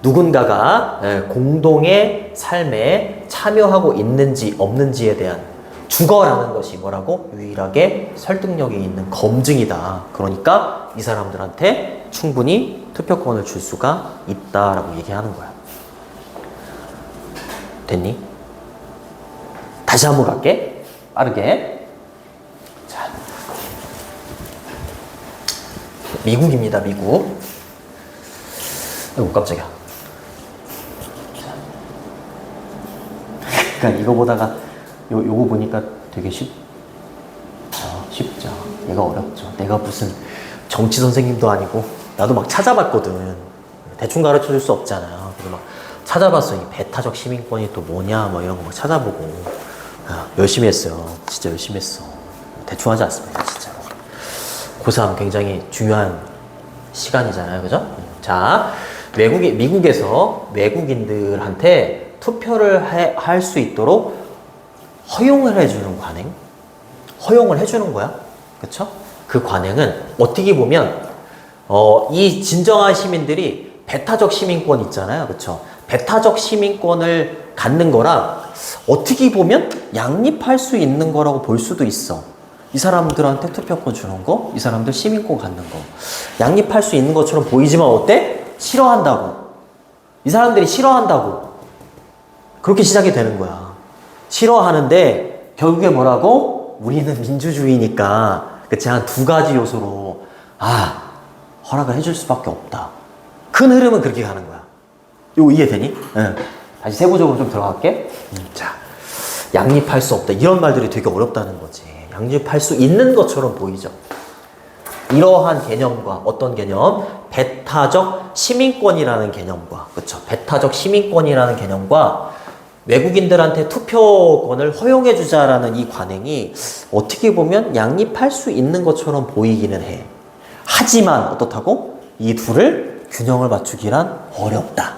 누군가가 공동의 삶에 참여하고 있는지 없는지에 대한 주거라는 것이 뭐라고? 유일하게 설득력이 있는 검증이다. 그러니까 이 사람들한테 충분히 투표권을 줄 수가 있다라고 얘기하는 거야. 됐니? 다시 한번 갈게. 빠르게. 자, 미국입니다. 미국. 아이고 깜짝이야. 그러니까 이거 보다가 요거 보니까 되게 쉽죠. 얘가 어렵죠. 내가 무슨 정치 선생님도 아니고 나도 막 찾아봤거든. 대충 가르쳐 줄 수 없잖아요. 그래서 막 찾아봤어. 이 배타적 시민권이 또 뭐냐, 뭐 이런 거 막 찾아보고. 열심히 했어요. 진짜 열심히 했어. 대충 하지 않습니다, 진짜로. 고3 굉장히 중요한 시간이잖아요, 그죠? 자, 미국에서 외국인들한테 투표를 할 수 있도록 허용을 해주는 관행? 허용을 해주는 거야. 그쵸? 그 관행은 어떻게 보면, 이 진정한 시민들이 배타적 시민권 있잖아요. 그쵸? 배타적 시민권을 갖는 거랑 어떻게 보면 양립할 수 있는 거라고 볼 수도 있어. 이 사람들한테 투표권 주는 거, 이 사람들 시민권 갖는 거. 양립할 수 있는 것처럼 보이지만 어때? 싫어한다고. 이 사람들이 싫어한다고. 그렇게 시작이 되는 거야. 싫어하는데 결국에 뭐라고? 우리는 민주주의니까 그치? 한 두 가지 요소로 허락을 해줄 수밖에 없다. 큰 흐름은 그렇게 가는 거야. 이거 이해되니? 응. 다시 세부적으로 좀 들어갈게. 자, 양립할 수 없다. 이런 말들이 되게 어렵다는 거지. 양립할 수 있는 것처럼 보이죠. 이러한 개념과 어떤 개념? 배타적 시민권이라는 개념과, 그쵸? 배타적 시민권이라는 개념과 외국인들한테 투표권을 허용해주자라는 이 관행이 어떻게 보면 양립할 수 있는 것처럼 보이기는 해. 하지만 어떻다고? 이 둘을 균형을 맞추기란 어렵다.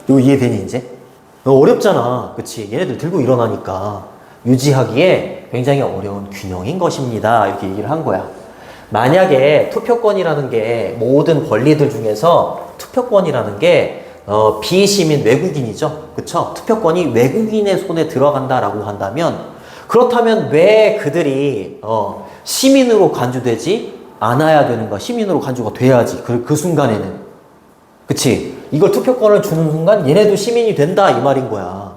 이거 이해되니 이제? 어렵잖아. 그치? 얘네들 들고 일어나니까 유지하기에 굉장히 어려운 균형인 것입니다. 이렇게 얘기를 한 거야. 만약에 투표권이라는 게 모든 권리들 중에서 투표권이라는 게 비시민 외국인이죠. 그쵸? 투표권이 외국인의 손에 들어간다라고 한다면 그렇다면 왜 그들이 시민으로 간주되지 않아야 되는가? 시민으로 간주가 돼야지. 그 순간에는. 그치? 이걸 투표권을 주는 순간 얘네도 시민이 된다 이 말인 거야.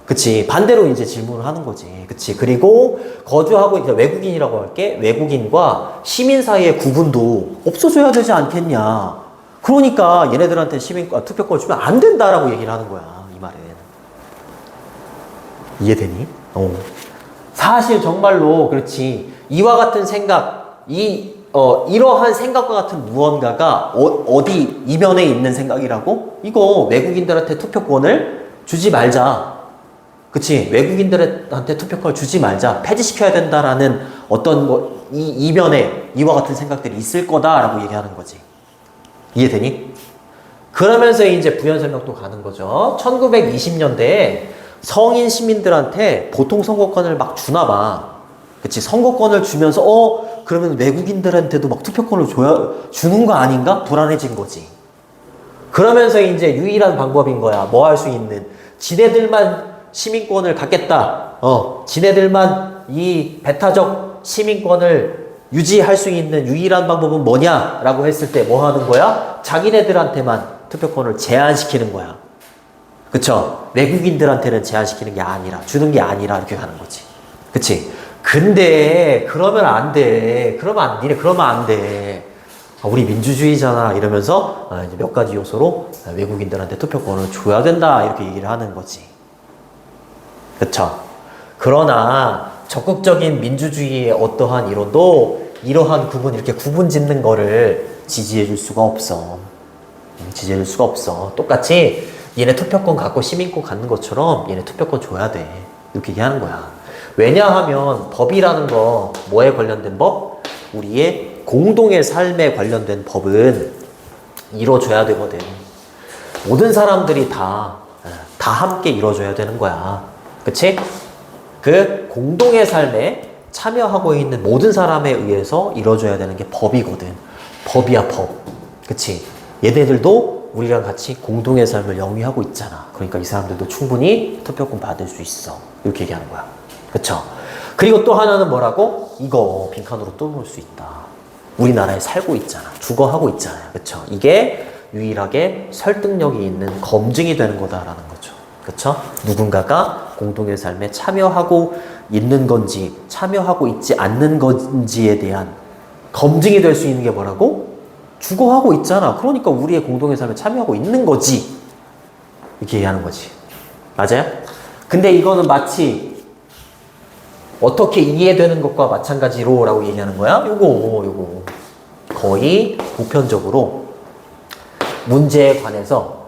그치? 반대로 이제 질문을 하는 거지. 그치? 그리고 거주하고 있는 외국인이라고 할게. 외국인과 시민 사이의 구분도 없어져야 되지 않겠냐. 그러니까 얘네들한테 투표권을 주면 안 된다라고 얘기를 하는 거야. 이 말은. 이해되니? 사실 정말로 그렇지. 이와 같은 생각, 이러한 생각과 같은 무언가가 어디 이면에 있는 생각이라고? 이거 외국인들한테 투표권을 주지 말자. 그치? 외국인들한테 투표권을 주지 말자. 폐지시켜야 된다라는 어떤 이면에 이와 같은 생각들이 있을 거다라고 얘기하는 거지. 이해되니? 그러면서 이제 부연 설명도 가는 거죠. 1920년대에 성인 시민들한테 보통 선거권을 막 주나 봐. 그치? 선거권을 주면서 그러면 외국인들한테도 막 투표권을 주는 거 아닌가? 불안해진 거지. 그러면서 이제 유일한 방법인 거야. 뭐 할 수 있는. 지네들만 시민권을 갖겠다. 지네들만 이 배타적 시민권을 유지할 수 있는 유일한 방법은 뭐냐라고 했을 때 뭐 하는 거야? 자기네들한테만 투표권을 제한시키는 거야. 그쵸? 외국인들한테는 제한시키는 게 아니라, 주는 게 아니라 이렇게 가는 거지. 그치? 근데 그러면 안 돼. 그러면 안 돼. 우리 민주주의잖아 이러면서 이제 몇 가지 요소로 외국인들한테 투표권을 줘야 된다 이렇게 얘기를 하는 거지. 그쵸? 그러나 적극적인 민주주의의 어떠한 이론도 이러한 이렇게 구분 짓는 거를 지지해 줄 수가 없어. 지지해 줄 수가 없어. 똑같이 얘네 투표권 갖고 시민권 갖는 것처럼 얘네 투표권 줘야 돼. 이렇게 얘기하는 거야. 왜냐하면 법이라는 거 뭐에 관련된 법? 우리의 공동의 삶에 관련된 법은 이루어져야 되거든. 모든 사람들이 다 함께 이루어져야 되는 거야. 그치? 그 공동의 삶에 참여하고 있는 모든 사람에 의해서 이루어져야 되는 게 법이거든. 법이야, 법. 그치? 얘네들도 우리랑 같이 공동의 삶을 영위하고 있잖아. 그러니까 이 사람들도 충분히 투표권 받을 수 있어. 이렇게 얘기하는 거야. 그쵸? 그리고 또 하나는 뭐라고? 이거 빈칸으로 또 놓을 수 있다. 우리나라에 살고 있잖아. 주거하고 있잖아요. 그쵸? 이게 유일하게 설득력이 있는 검증이 되는 거다라는 거죠. 그쵸? 누군가가 공동의 삶에 참여하고 있는 건지 참여하고 있지 않는 건지에 대한 검증이 될 수 있는 게 뭐라고? 주거하고 있잖아. 그러니까 우리의 공동의 삶에 참여하고 있는 거지. 이렇게 얘기하는 거지. 맞아요? 근데 이거는 마치 어떻게 이해되는 것과 마찬가지로 라고 얘기하는 거야? 요거 거의 보편적으로 문제에 관해서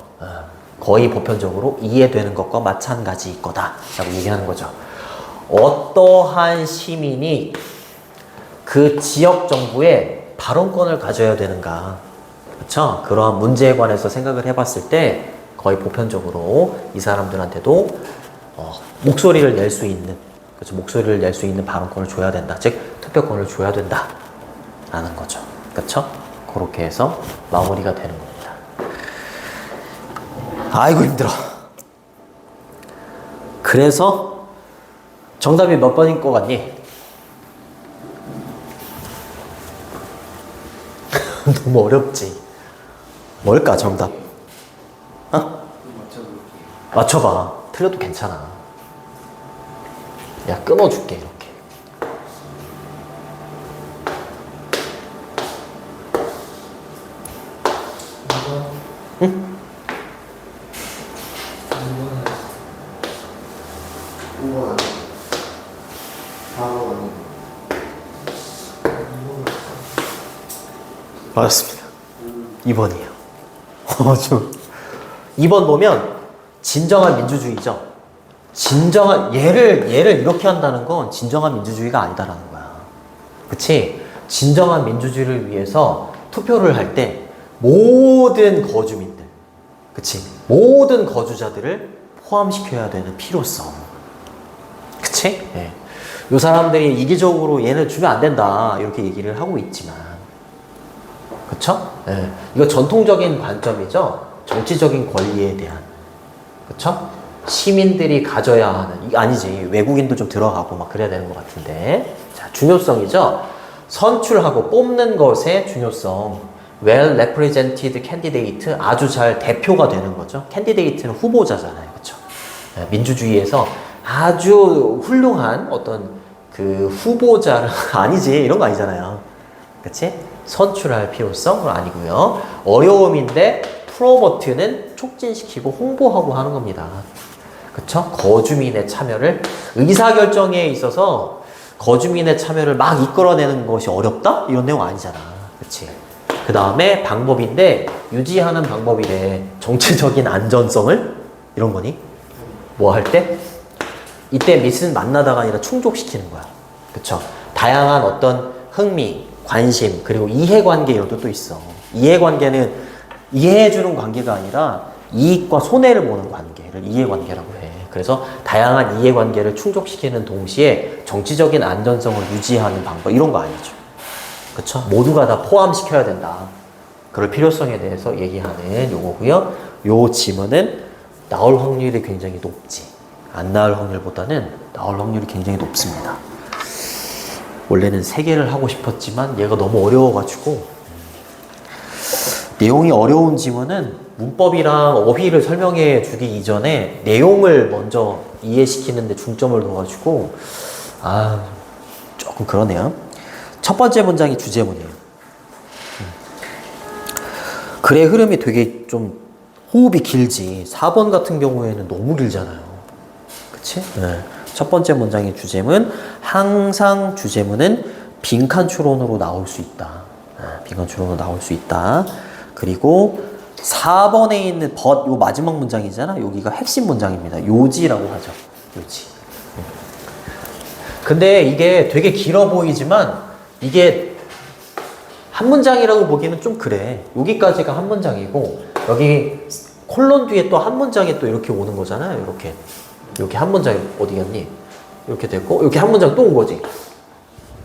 거의 보편적으로 이해되는 것과 마찬가지일 거다라고 얘기하는 거죠. 어떠한 시민이 그 지역 정부에 발언권을 가져야 되는가, 그렇죠? 그러한 문제에 관해서 생각을 해봤을 때 거의 보편적으로 이 사람들한테도 목소리를 낼 수 있는, 그렇죠? 목소리를 낼 수 있는 발언권을 줘야 된다. 즉 투표권을 줘야 된다라는 거죠. 그렇죠? 그렇게 해서 마무리가 되는 겁니다. 아이고 힘들어. 그래서 정답이 몇 번인 것 같니? 너무 어렵지. 뭘까 정답? 어? 맞춰봐. 틀려도 괜찮아. 야, 끊어줄게 이렇게. 응? 5번 아니고 4번 아니고 맞았습니다. 2번이에요. 2번 보면 진정한 민주주의죠. 진정한 얘를 이렇게 한다는 건 진정한 민주주의가 아니다라는 거야. 그치? 진정한 민주주의를 위해서 투표를 할 때 모든 거주민들, 그치? 모든 거주자들을 포함시켜야 되는 필요성. 그치? 예. 요 사람들이 이기적으로 얘는 주면 안 된다 이렇게 얘기를 하고 있지만, 그쵸? 예. 이거 전통적인 관점이죠. 정치적인 권리에 대한, 그쵸? 시민들이 가져야 하는, 이거 아니지. 외국인도 좀 들어가고 막 그래야 되는 것 같은데. 자, 중요성이죠. 선출하고 뽑는 것의 중요성. Well represented candidate, 아주 잘 대표가 되는 거죠. candidate는 후보자잖아요. 그쵸? 예, 민주주의에서 아주 훌륭한 어떤 그 후보자를, 아니지. 이런 거 아니잖아요. 그치? 선출할 필요성은 아니고요. 어려움인데 프로모트는 촉진시키고 홍보하고 하는 겁니다. 그쵸? 거주민의 참여를, 의사결정에 있어서 거주민의 참여를 막 이끌어내는 것이 어렵다? 이런 내용 아니잖아. 그치? 그 다음에 방법인데 유지하는 방법이래. 정치적인 안전성을, 이런 거니? 뭐 할 때? 이때 미스는 만나다가 아니라 충족시키는 거야. 그쵸? 다양한 어떤 흥미, 관심, 그리고 이해관계 이런 것도 있어. 이해관계는 이해해주는 관계가 아니라 이익과 손해를 보는 관계를 이해관계라고 해. 그래서 다양한 이해관계를 충족시키는 동시에 정치적인 안전성을 유지하는 방법, 이런 거 아니죠. 그쵸? 모두가 다 포함시켜야 된다. 그럴 필요성에 대해서 얘기하는 요거고요. 요 지문은 나올 확률이 굉장히 높지. 안 나올 확률보다는 나올 확률이 굉장히 높습니다. 원래는 3개를 하고 싶었지만 얘가 너무 어려워가지고, 내용이 어려운 지문은 문법이랑 어휘를 설명해 주기 이전에 내용을 먼저 이해시키는 데 중점을 둬가지고 조금 그러네요. 첫 번째 문장이 주제문이에요. 글의 흐름이 되게 좀 호흡이 길지. 4번 같은 경우에는 너무 길잖아요. 그치? 네. 첫 번째 문장의 주제문, 항상 주제문은 빈칸 추론으로 나올 수 있다. 빈칸 추론으로 나올 수 있다. 그리고 4번에 있는 but, 요 마지막 문장이잖아. 여기가 핵심 문장입니다. 요지라고 하죠. 요지. 근데 이게 되게 길어 보이지만 이게 한 문장이라고 보기는 좀 그래. 여기까지가 한 문장이고 여기 콜론 뒤에 또 한 문장이 또 이렇게 오는 거잖아요. 이렇게 한 문장이 어디 갔니? 이렇게 됐고 이렇게 한 문장 또 온 거지.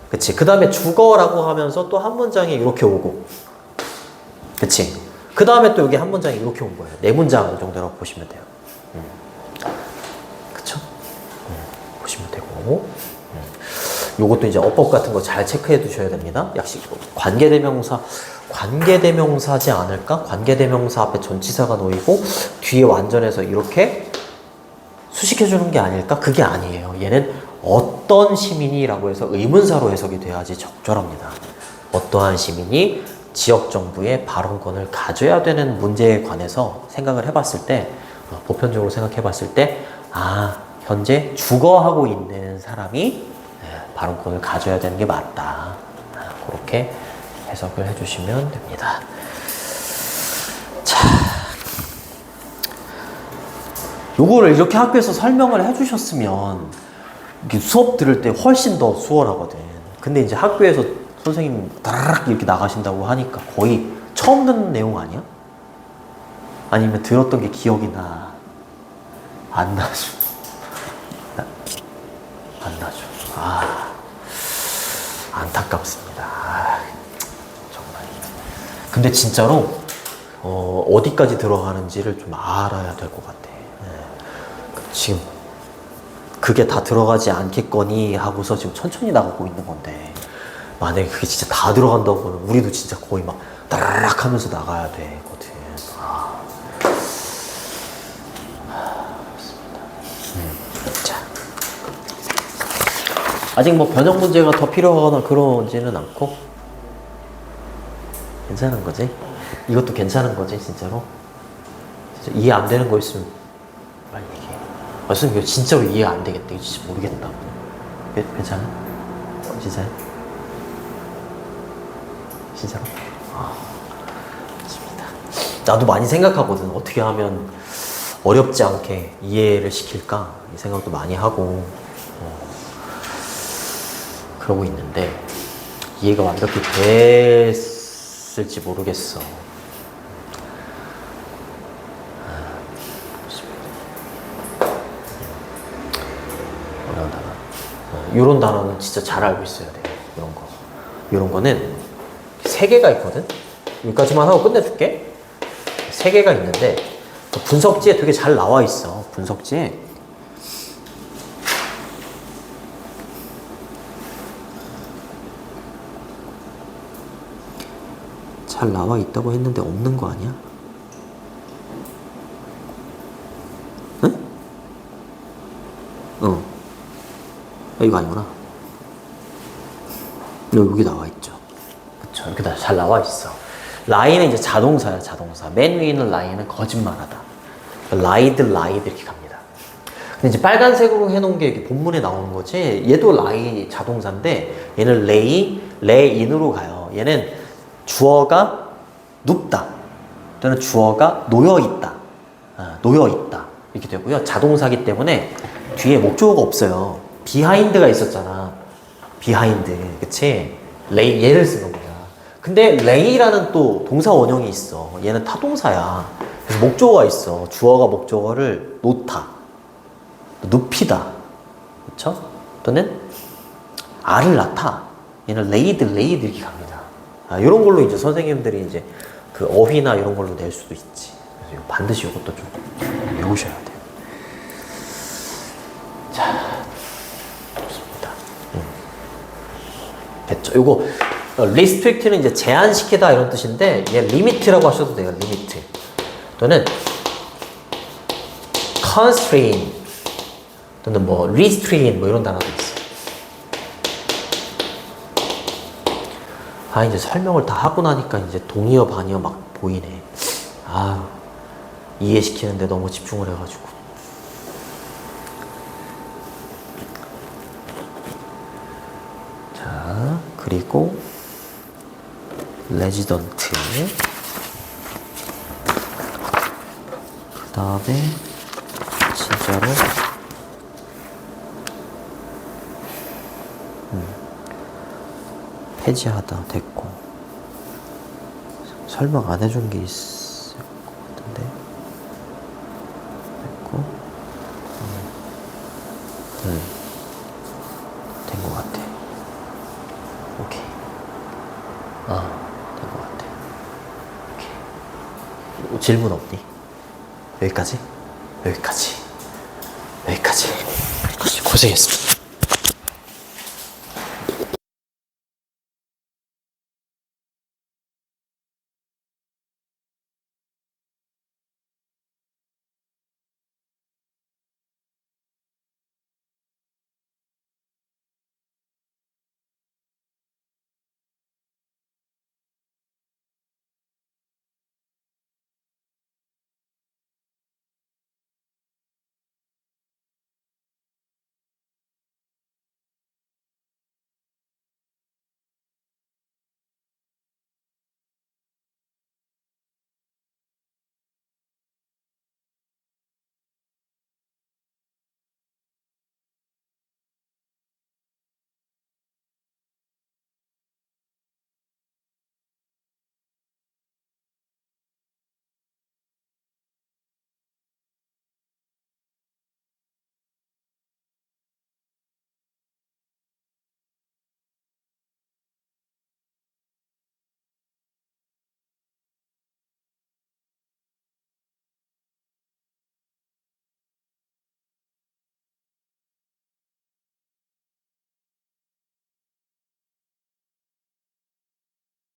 그치? 그 다음에 주거라고 하면서 또 한 문장이 이렇게 오고, 그치? 그 다음에 또 여기 한 문장이 이렇게 온 거예요. 4문장 정도라고 보시면 돼요. 그쵸? 보시면 되고. 요것도 이제 어법 같은 거 잘 체크해 두셔야 됩니다. 약식, 관계대명사지 않을까? 관계대명사 앞에 전치사가 놓이고 뒤에 완전해서 이렇게 수식해 주는 게 아닐까? 그게 아니에요. 얘는 어떤 시민이라고 해서 의문사로 해석이 돼야지 적절합니다. 어떠한 시민이 지역정부의 발언권을 가져야 되는 문제에 관해서 생각을 해봤을 때, 보편적으로 생각해봤을 때, 현재 주거하고 있는 사람이 발언권을 가져야 되는 게 맞다. 그렇게 해석을 해주시면 됩니다. 자, 요거를 이렇게 학교에서 설명을 해주셨으면 이렇게 수업 들을 때 훨씬 더 수월하거든. 근데 이제 학교에서 선생님 다라락 이렇게 나가신다고 하니까 거의 처음 듣는 내용 아니야? 아니면 들었던 게 기억이 나? 안 나죠. 안 나죠. 안타깝습니다. 정말. 근데 진짜로 어디까지 들어가는지를 좀 알아야 될 것 같아. 지금 그게 다 들어가지 않겠거니 하고서 지금 천천히 나가고 있는 건데, 만약에 그게 진짜 다 들어간다고 하면 우리도 진짜 거의 막 따라락 하면서 나가야 되거든. 자, 아직 뭐 변형 문제가 더 필요하거나 그러지는 않고 괜찮은 거지? 이것도 괜찮은 거지 진짜로? 진짜 이해 안 되는 거 있으면 빨리 얘기해. 선생님 이거 진짜로 이해 안 되겠다. 이거 진짜 모르겠다. 괜찮아? 진짜요? 진짜로? 좋습니다. 나도 많이 생각하거든. 어떻게 하면 어렵지 않게 이해를 시킬까? 이 생각도 많이 하고 그러고 있는데 이해가 완벽히 됐을지 모르겠어. 어려운 단어. 이런 단어는 진짜 잘 알고 있어야 돼. 이런 거. 이런 거는 3개가 있거든? 여기까지만 하고 끝내줄게. 3개가 있는데 분석지에 되게 잘 나와 있어. 분석지에. 잘 나와 있다고 했는데 없는 거 아니야? 응? 이거 아니구나. 여기 나와 있죠. 그쵸. 이렇게 다 잘 나와 있어. 라이는 이제 자동사야, 자동사. 맨 위에 있는 라이는 거짓말하다. 라이드 이렇게 갑니다. 근데 이제 빨간색으로 해놓은 게 이렇게 본문에 나오는 거지. 얘도 라이 자동사인데 얘는 레인으로 가요. 얘는 주어가 눕다 또는 주어가 놓여있다. 놓여있다. 이렇게 되고요. 자동사기 때문에 뒤에 목적어가 없어요. 비하인드가 있었잖아. 비하인드. 그치? 얘를 쓰는 거야. 근데 레이라는 또 동사 원형이 있어. 얘는 타동사야. 그래서 목적어가 있어. 주어가 목적어를 놓다, 눕히다, 그쵸? 또는 알을 낳다. 얘는 레이드 이렇게 갑니다. 이런 걸로 이제 선생님들이 이제 그 어휘나 이런 걸로 낼 수도 있지. 그래서 반드시 이것도 좀 외우셔야 돼요. 자, 좋습니다. 됐죠? 요거 restrict는 이제 제한시키다 이런 뜻인데 얘 limit라고 하셔도 돼요. limit 또는 constrain 또는 뭐 restrain 뭐 이런 단어도 있어요. 이제 설명을 다 하고 나니까 이제 동의어 반의어 막 보이네. 이해시키는데 너무 집중을 해가지고. 자, 그리고 레지던트. 그 다음에 진짜로 폐지하다 됐고, 설명 안 해준 게 있을 것 같은데 됐고, 된 것 같아. 오케이. 된 것 같아. 오케이. 질문 없니? 여기까지. 고생했습니다.